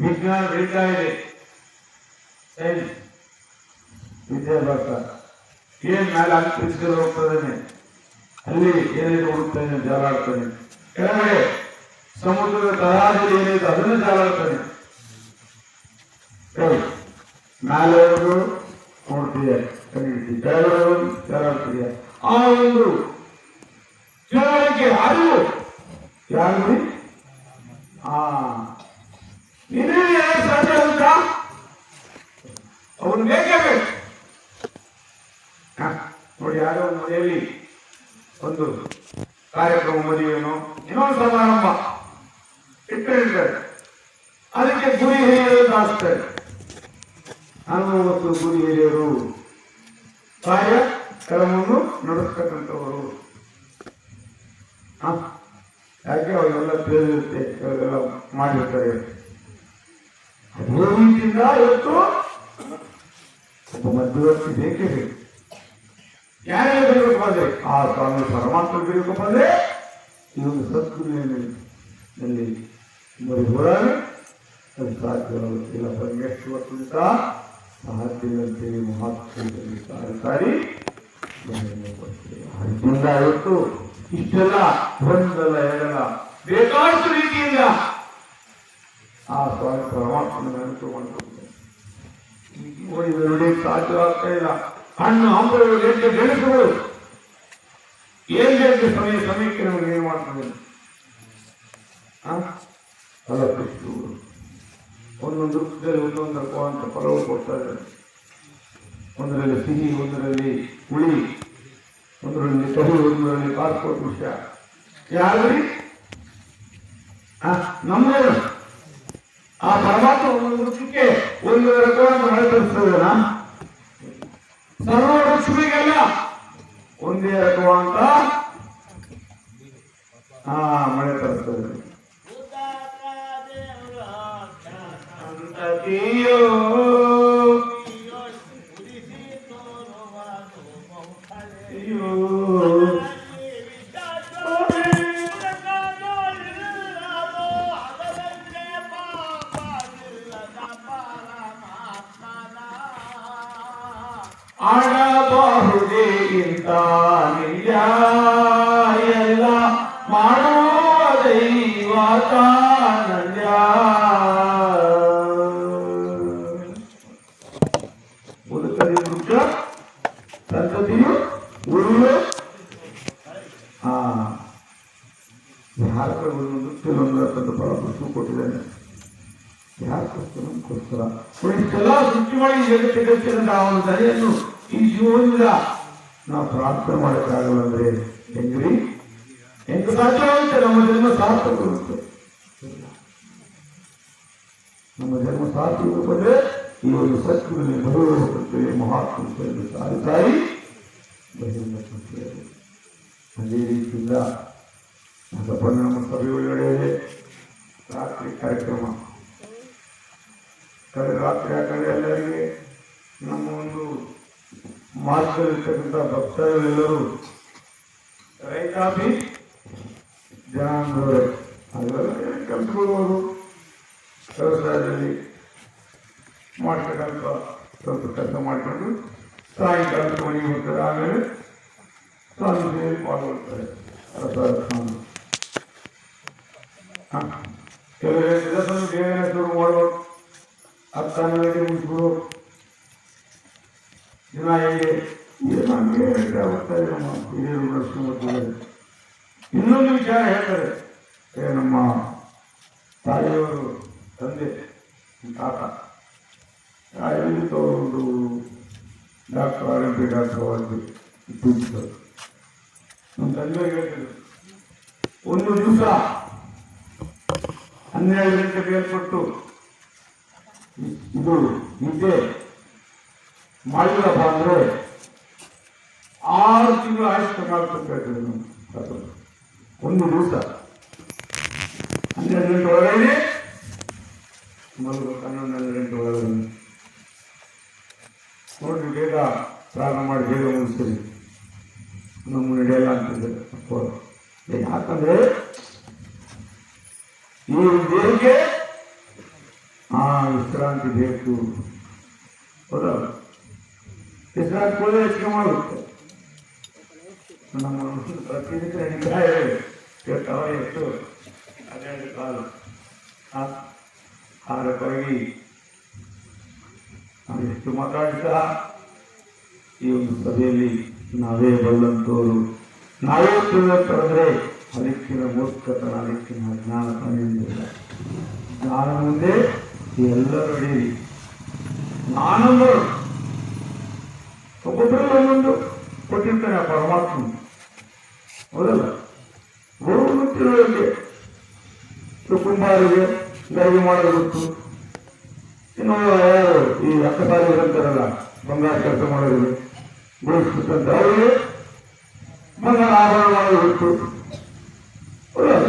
ವಿಜ್ಞಾನ ಬೆಳೀತಾ ಇದೆ, ಸೈನ್ಸ್ ವಿದ್ಯಾಭ್ಯಾಸ ಏನ್ ಮೇಲೆ ಅಂತಿಸ್ಕೊಂಡು ಹೋಗ್ತದೇನೆ, ಅಲ್ಲಿ ಏನೇನು ಹುಡುಕ್ತಾನೆ, ಜಾಲಾಡ್ತಾನೆ. ಕೆಳಗಡೆ ಸಮುದ್ರದ ತಳಾದಲ್ಲಿ ಏನಿದೆ ಅದನ್ನು ಜಾಲಾಡ್ತಾನೆ. ಮೇಲೆ ಹೋಗೋದು ನೋಡ್ತೀಯ, ಕೆಳಗಡೆ ಜಾಲಾಡ್ತೀಯ. ಆ ಒಂದು ತಿಳುವಳಿಕೆ ಅರಿವು ಯಾರು ನೀನೇ ಸಾಧ್ಯ ಆಗುತ್ತಾ? ಅವನು ಬೇಕೇ ಬೇಕು. ನೋಡಿ, ಯಾರೋ ಒಂದು ಮನೆಯಲ್ಲಿ ಒಂದು ಕಾರ್ಯಕ್ರಮ, ಮದುವೆನೋ ಇನ್ನೊಂದು ಸಮಾರಂಭ ಇಟ್ಟಿರ್ತಾರೆ. ಅದಕ್ಕೆ ಗುರಿ ಹಿರಿಯರು ದಾಸ್ತಾರೆ. 40 ಗುರಿ ಹಿರಿಯರು ಕಾರ್ಯಕ್ರಮವನ್ನು ನಡೆಸ್ತಕ್ಕಂಥವರು. ಯಾಕೆ ಅವರೆಲ್ಲ ತಿಳಿದಿರುತ್ತೆ, ಅವರೆಲ್ಲ ಮಾಡಿರ್ತಾರೆ. ಅದೇ ರೀತಿಯಿಂದ ಇವತ್ತು ಒಬ್ಬ ಮಧ್ಯವರ್ತಿ ಬೇಕೇ ಬೇಕು. ಯಾರೇ ಬರಬೇಕು ಬಂದ್ರೆ ಆ ಸ್ವಾಮಿ ಪರಮಾತ್ಮ ಬರಬೇಕು ಬಂದ್ರೆ ಈ ಒಂದು ಸದ್ಗುರುವಿನಲ್ಲಿ ಬರೀ ಹೋರಾಡಿ ಅದು ಸಾಧ್ಯವಾಗುತ್ತಿಲ್ಲ. ಎಷ್ಟು ವರ್ಷದಿಂದ ಸಾಧ್ಯದಂತೆ ಮಹಾತ್ಮದಲ್ಲಿ ಸಾರಿ ಅದರಿಂದ ಇವತ್ತು ಇಷ್ಟೆಲ್ಲ ಒಂದಲ್ಲ ಎರಡಲ್ಲ ಬೇಕಾದಷ್ಟು ರೀತಿಯಿಂದ ಆ ಸ್ವಾಮಿ ಪರಮಾತ್ಮನ ನೆನಪು ಮಾಡ್ಕೊಳ್ತಾರೆ. ನೋಡಿ ಸಾಧ್ಯವಾಗ್ತಾ ಇಲ್ಲ. ಹಣ್ಣು ಹಂಪಲುಗಳು ಎಷ್ಟು ಗೆಣಸುಗಳು ಏನ್ ಬೇಕು ಸಮಯಕ್ಕೆ ನಮಗೆ ಏನ್ ಮಾಡ್ತದೆ ಫಲಪುಷ್ಪಗಳು ಒಂದೊಂದು ವೃತ್ತದಲ್ಲಿ ಒಂದೊಂದು ರಕವಾದಂಥ ಫಲವು ಕೊಡ್ತಾ ಇದ್ದಾರೆ. ಒಂದರಲ್ಲಿ ಸಿಹಿ, ಒಂದರಲ್ಲಿ ಹುಳಿ, ಒಂದರಲ್ಲಿ ಕಹಿ, ಒಂದರಲ್ಲಿ ಕಾರ್ಪೋಟ್ ವಿಷಯ. ಯಾರು ನಮ್ಮದೇ ಆ ಪರಮಾತ್ಮ ಒಂದೊಂದು ವೃತ್ತಕ್ಕೆ ಒಂದು ರಕವಾದ ಮಳೆ ತರಿಸ್ತದಲ್ಲ. ಸರ್ವ ವೃಕ್ಷಗಳಿಗೆಲ್ಲ ಒಂದೇ ರಕವಾದಂತ ಮಳೆ ತರಿಸ್ತದೆ. ಆಡಬಹುದೇ ಇಂತ ನಿಜ ಎಲ್ಲ ಮಾಡುವ ದೈವತ ನಂಜ. ಉದುಕರಿ ವೃಕ್ಷ ಸಂತತಿಯು ಉರುಳು. ಯಾರ ಒಂದೊಂದು ಫಲಪುಷ್ಪ ಕೊಟ್ಟಿದ್ದಾನೆ. ಯಾರಿಗೋಸ್ಕರ ನಮಗೋಸ್ಕರ ಇಷ್ಟೆಲ್ಲ ಸೃಷ್ಟಿ ಮಾಡಿ ಜಗತ್ತಿನ ಅವನ ದಯೆಯನ್ನು ಈ ಜೀವನದಿಂದ ನಾವು ಪ್ರಾರ್ಥನೆ ಮಾಡೋಕ್ಕಾಗಲ್ಲ ಅಂದ್ರೆ ಹೆಂಗ್ರಿ? ಹೆಂಗ ಸಾಧ್ಯವಾಗುತ್ತೆ? ನಮ್ಮ ಜನ್ಮ ಸಾರ್ಥಕವಾಗುತ್ತೆ. ನಮ್ಮ ಜನ್ಮ ಸಾರ್ಥಕ ಬಂದ್ರೆ ಈ ಒಂದು ಸತ್ಯದಲ್ಲಿ ಬರುವಂತೆ ಮಹಾತ್ಮ ಸಾರಿ ಸಾರಿ ಬಹಿರಂಗ. ಅದೇ ರೀತಿಯಿಂದ ನಮ್ಮ ಸಭೆ ಒಳಗಡೆ ರಾತ್ರಿ ಕಾರ್ಯಕ್ರಮ. ರಾತ್ರಿ ಯಾಕಂದ್ರೆ ಎಲ್ಲರಿಗೆ ನಮ್ಮ ಒಂದು ಮಾರ್ಗದಲ್ಲಿರ್ತಕ್ಕಂಥ ಭಕ್ತರೆಲ್ಲರೂ ರೈತಾಪಿ ಜನಾಂಗದವರೇ. ಅದೆಲ್ಲ ಕಲ್ತ್ಕೊಳ್ಬೋದು. ವ್ಯವಸಾಯದಲ್ಲಿ ಮಾಡ್ತಕ್ಕಂಥ ಸ್ವಲ್ಪ ಕೆಲಸ ಮಾಡಿಕೊಂಡು ಸಾಯಂಕಾಲದ ಮನೆಗೆ ಹೋಗ್ತಾರೆ. ಆಮೇಲೆ ಸ್ವಾಮಿ ಸೇರಿ ಪಾಲ್ಗೊಳ್ತಾರೆ. ಕೆಲವು ದಿವಸ ಬೇಗನೆ ಶುರು ಮಾಡೋದು, 10 ಗಂಟೆ ಮುಗಿಸ್ಬಿಡು. ದಿನ ಹೇಗೆ ಏನಂಗೆ ಆಗುತ್ತಾರೆ ನಮ್ಮ ಹಿರಿಯರು ನರಸಿಂಹದಲ್ಲಿ. ಇನ್ನೊಂದು ವಿಚಾರ ಹೇಳ್ತಾರೆ. ನಮ್ಮ ತಾಯಿಯವರು ತಂದೆ ತಾತ ಒಂದು ಡಾಕ್ಟರ್ RMP ಡಾಕ್ಟರ್ ಆಗಿ ಇಟ್ಟಿದ್ದರು. ನಮ್ಮ ತಂದೆಯವರು ಹೇಳ್ತಿದ್ರು, ಒಂದು ದಿವಸ 12 ಗಂಟೆಗೆ ಏರ್ಪಟ್ಟು ಇದು ನಿದ್ದೆ ಮಾಡಿಲ್ಲಪ್ಪ ಅಂದ್ರೆ 6 ತಿಂಗಳು ಆಯುಷ್ಯ ಮಾಡ್ಕೊಳ್ಬೇಕು. ಒಂದು ದಿವಸ 12 ಗಂಟೆ ಒಳಗಡೆ ಮಲಗಬೇಕು. 11 ಗಂಟೆ ಒಳಗಡೆ ನೋಡಿ ಬೇಗ ಪ್ರಾರಂಭ ಮಾಡಿ ಬೇಗ ಮುಗಿಸ್ತೀವಿ. ನಮ್ಮ ನಡೆಯಲ್ಲ ಅಂತಿದ್ದಾರೆ. ಯಾಕಂದ್ರೆ ಈ ದೇಹಕ್ಕೆ ವಿಶ್ರಾಂತಿ ಬೇಕು. ಹೌದಲ್ಲ? ವಿಶ್ರಾಂತಿ ಕೂಡ ಹೆಚ್ಚಿಗೆ ಮಾಡುತ್ತೆ. ನಮ್ಮ ಪ್ರತಿನಿತ್ಯ ನಡೀತಾ ಇದೆ. ಎಷ್ಟು 12 ಕಾಲು ಆರಕ್ಕಾಗಿ ನಾವು ಎಷ್ಟು ಮಾತಾಡ್ತಾ ಈ ಒಂದು ಸಭೆಯಲ್ಲಿ ನಾವೇ ಬಲ್ಲಂತವರು, ನಾವೇ ತಿಳಿದ್ರೆ ಅದಕ್ಕಿನ ಮೂರ್ಖತನ, ಅದಕ್ಕಿನ ಅಜ್ಞಾನ ಕಣ್ಣಿಲ್ಲ. ಜ್ಞಾನ ಮುಂದೆ ಎಲ್ಲರೂ ಹಿಡೀರಿ. ನಾನೊಂದು ಒಬ್ಬೊಬ್ಬರಲ್ಲಿ ಒಂದೊಂದು ಕೊಟ್ಟಿರ್ತಾನೆ ಆ ಪರಮಾತ್ಮ. ಹೌದಲ್ಲ? ಒಬ್ಬೊಬ್ಬರು ತಿಳುವಳಿಕೆ. ಕುಂಬಾರಿಗೆ ಗರಿಗೆ ಮಾಡೋದು ಗೊತ್ತು. ಇನ್ನು ಯಾರು ಈ ಅಕ್ಕಸಾಲಿಗಳು ಅಂತಾರಲ್ಲ, ಬಂಗಾರ ಕೆಲಸ ಮಾಡೋರಿಗೆ ಗುರುಸ್ತಂತ ಅವರಿಗೆ ಬಂಗಾರ ಆಭರಣ ಮಾಡೋದು ಗೊತ್ತು. ಹೌದಲ್ಲ?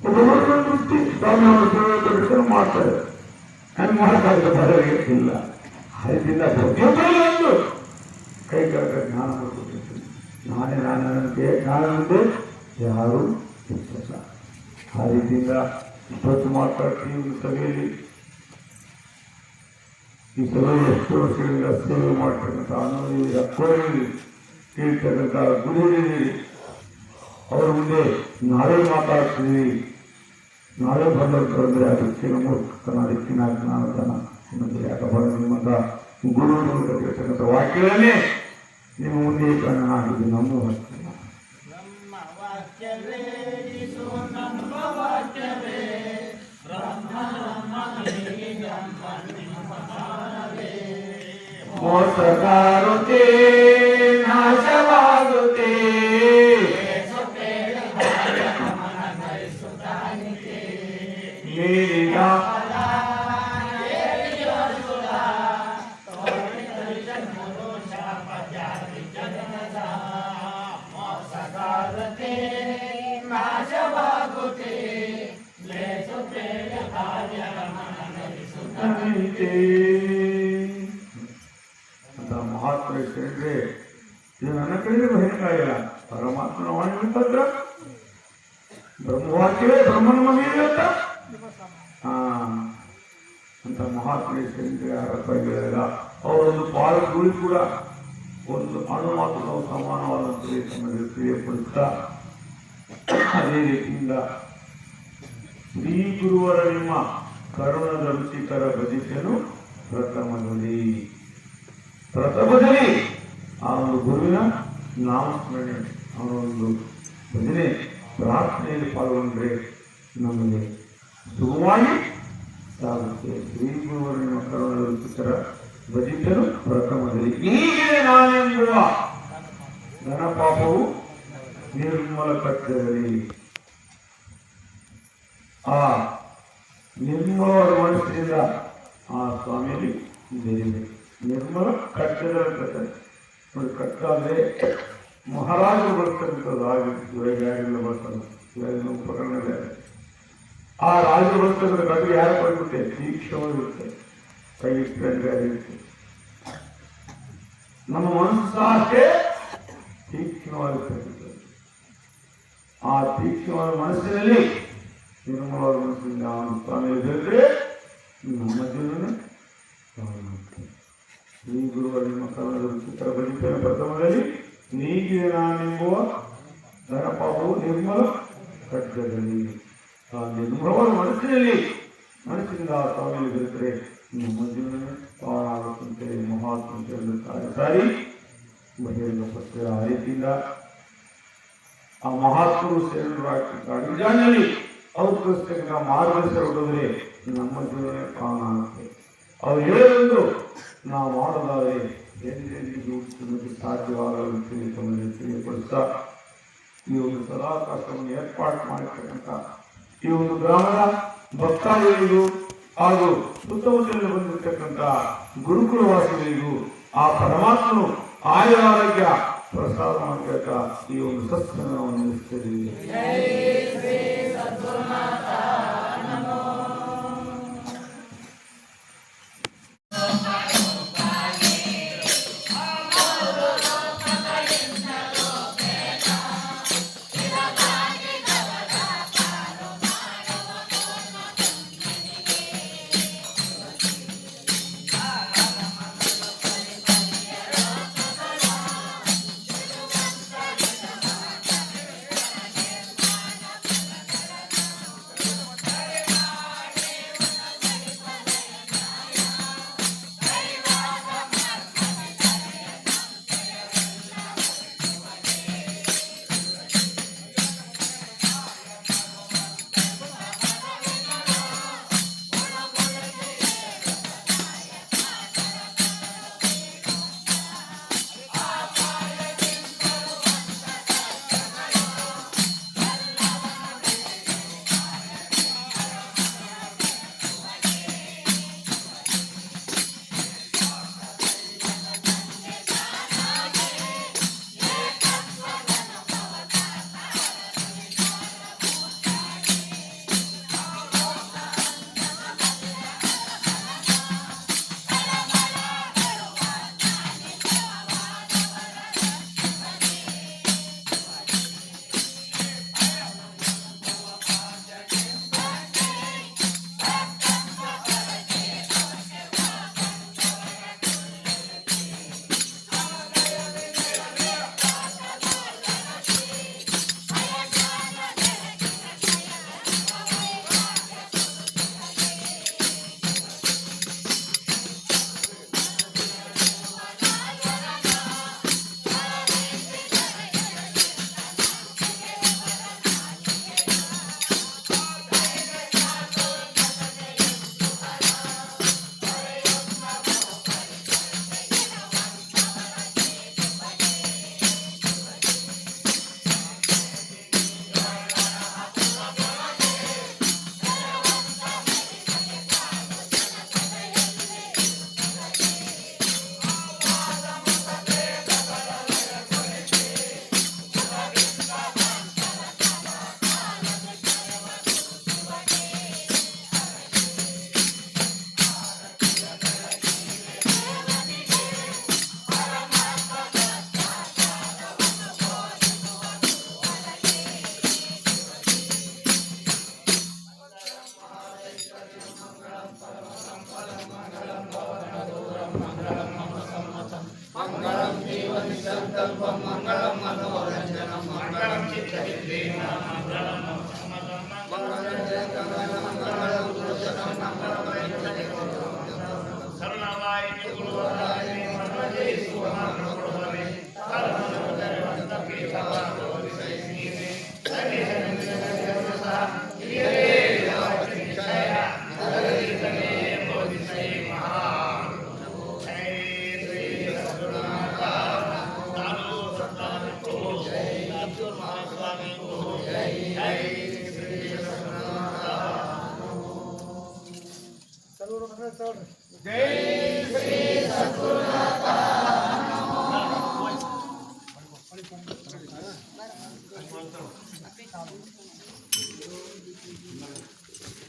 ಒಬ್ಬೊಬ್ಬರು ವೃತ್ತಿ ಸ್ವಾಮಿಯವರು ತಿಳುವಳಿಕೆ ಮಾಡ್ತಾರೆ. ಹಂಗೆ ಮಾಡೋಕ್ಕಾಗಕ್ಕೆ ಇಲ್ಲ. ಅದರಿಂದ ಪ್ರತಿಯೊಬ್ಬರಲ್ಲಿ ಒಂದು ಕೈ ಕೆಳಗ ಜ್ಞಾನ ಕೊಟ್ಟಿರ್ತೀನಿ. ನಾನೇ ಜ್ಞಾನದಂತೆ ಯಾರು ಇರ್ತಲ್ಲ. ಆ ರೀತಿಯಿಂದ ಇವತ್ತು ಮಾತಾಡ್ತೀವಿ ಸಭೆಯಲ್ಲಿ. ಈ ಸಭೆ ಎಷ್ಟು ವರ್ಷಗಳಿಂದ ಸೇವೆ ಮಾಡ್ತಕ್ಕಂಥ ಅನುಭವಿ ಕೋರಿ ಕೇಳ್ತಕ್ಕಂಥ ಗುರುಗಳಿದ್ದೀರಿ. ಅವ್ರ ಮುಂದೆ ನಾವೇ ಮಾತಾಡ್ತೀವಿ. ನಾವೇ ಬಂದರೆ ಅದಕ್ಕಿನ ಮೂರ್ಖತನ, ಅದಕ್ಕಿನ ಜ್ಞಾನತನ ಇನ್ನೊಂದು ಯಾಕಬಾರ ನಿಮ್ಮಂಥ ಗುರುಗಳು ಕಟ್ಟಿರ್ತಕ್ಕಂಥ ವಾಕ್ಯಗಳನ್ನೇ ನಿಮ್ಮ ಮುಂದೆ ಕಣ್ಣಾಗಿದೆ. ನಮ್ಮ ವಾಕ್ಯ ಮೋಸಗಾರುತ್ತೇ, ನಾಶವಾಗುತ್ತೆ, ಮೇಲಿನ ಅಂತ ಮಹಾತ್ಮ ಹೇಳಿದ್ರೆ ಇದು ನನ್ನ ಕಡೆಗೆ ಭಯಂಕಾಗಿಲ್ಲ. ಪರಮಾತ್ಮನ ವಾಣಿ ಪತ್ರ ಬ್ರಹ್ಮವಾಕ್ಯವೇ ಬ್ರಹ್ಮನ ಮನೆಯೇ ಅಂತ ಅಂತ ಮಹಾತ್ಮ ಹೇಳಿದ್ರೆ ಯಾರಪ್ಪಾಗಿಲ್ಲ. ಅವರೊಂದು ಪಾಲಕಗಳು ಕೂಡ ಒಂದು ಅಣು ಮಾತ್ರ ನಾವು ಸಮಾನವಾದಂತೆ ತಮಗೆ ಪ್ರಿಯಪಡಿಸ್ತಾ ಅದೇ ರೀತಿಯಿಂದ ಶ್ರೀ ಗುರುವರ ನಿಮ್ಮ ಕರುಣದ ರುಚಿಕರ ಭಜಿಸಲು ಪ್ರಥಮದಲ್ಲಿ ಆ ಒಂದು ಗುರುವಿನ ನಾಮಸ್ಮರಣೆ, ಅವರ ಒಂದು ಭಜನೆ ಪ್ರಾರ್ಥನೆಯಲ್ಲಿ ಪಾಲ್ಗೊಂಡ್ರೆ ನಮಗೆ ಸುಗಮವಾಗಿ ಸಾಗುತ್ತೆ. ಶ್ರೀ ಗುರುವರ ನಿಮ್ಮ ಕರುಣದ ರುಚಿಕರ ಭಜಿಸಲು ಪ್ರಥಮದಲ್ಲಿ ಈಗಲೇ ನಾನೆಂಬುವ ಘನಪಾಪವು ನಿರ್ಮಲ ಕಟ್ಟದಲ್ಲಿ ಆ ನಿರ್ಮಲವಾದ ಮನಸ್ಸಿನಿಂದ ಆ ಸ್ವಾಮಿಯಲ್ಲಿ ಬೇರೆ ನಿರ್ಮಲ ಕಟ್ಟದ ನೋಡಿ. ಕಟ್ಟಾದ್ರೆ ಮಹಾರಾಜರು ಬಳಸ್ತಕ್ಕಂಥದ್ದು ಆಗಿಲ್ಲ ಬಳಸಲ್ಲ. ಇವಾಗಿನ ಉಪಕರಣಗಳೇ ಆ ರಾಜರು ಬಳಸ್ತಕ್ಕಂಥ ಕಟ್ಟಿಗೆ ಯಾರು ಬಂದ್ಬಿಟ್ಟೆ ತೀಕ್ಷ್ಣವಾಗಿರುತ್ತೆ, ಕೈ ಇರುತ್ತೆ. ನಮ್ಮ ಮನಸ್ಸು ಸಹ ಅಷ್ಟೇ ತೀಕ್ಷ್ಣವಾಗಿರ್ತಕ್ಕಂಥದ್ದು. ಆ ತೀಕ್ಷ್ಣವಾದ ಮನಸ್ಸಿನಲ್ಲಿ ನಿರ್ಮಲವಾದ ಮನಸ್ಸಿನಿಂದ ಅವನು ಸ್ವಾಮಿಯಲ್ಲಿ ಬೆಳೆದ್ರೆ ನಮ್ಮ ಜೀವನ ಶ್ರೀ ಗುರುಗಳ ನಿಮ್ಮ ಕರುಣದ ರುಚಿಕರ ಭಜಿಸನ ಪ್ರಥಮದಲ್ಲಿ ನೀಗಿದೆ ನಾನೆಂಬುವ ಧನಪಾಪವು ನಿರ್ಮಲ ಖಡ್ಗದಲ್ಲಿ. ಆ ನಿರ್ಮಲವಾದ ಮನಸ್ಸಿನಿಂದ ಆ ಸ್ವಾಮಿಯಲ್ಲಿ ಬೆಳೆದರೆ ನಮ್ಮ ಜೀವನ ಪಾವನಾಗುತ್ತಂತೆ ಮಹಾತ್ಮ ಸಾರಿ ಬಹಿರಂಗ ಪತ್ರ. ಆ ರೀತಿಯಿಂದ ಆ ಮಹಾತ್ಮರು ಸೇರಿನಲ್ಲಿ ಅವರಿಗೋಸ್ಕರ ಮಾರ್ಗದರ್ಶನ ಹೊಡೆದರೆ ನಮ್ಮ ಜೀವನ ಪಾವನಾಗುತ್ತೆ. ಅವ್ರು ಹೇಳೋದು ನಾವು ಮಾಡೋದಾದರೆ ಎಂದೆಂದಿಗೂ ಹುಟ್ಟುವುದಕ್ಕೆ ಸಾಧ್ಯವಾಗದಂತೆ ತಮ್ಮನ್ನು ತಿಳಿಯಪಡಿಸ್ತಾ ಈ ಒಂದು ಸದಾಕಾಶವನ್ನು ಏರ್ಪಾಡು ಮಾಡಿರ್ತಕ್ಕಂಥ ಈ ಒಂದು ಗ್ರಾಮದ ಭಕ್ತಾದಿಗಳಿಗೂ ಹಾಗೂ ಸುತ್ತಮುತ್ತಲಿಂದ ಬಂದಿರತಕ್ಕಂಥ ಗುರುಕುಲವಾಸಿಗಳಿಗೂ ಆ ಪರಮಾತ್ಮನು ಆರೋಗ್ಯ ಪ್ರಸಾದ ಮಾಡಬೇಕ ಈ ಒಂದು ಸತ್ಸಂಗವನ್ನು ನಡೆಸ್ತಿದ್ದೀವಿ.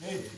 Hey.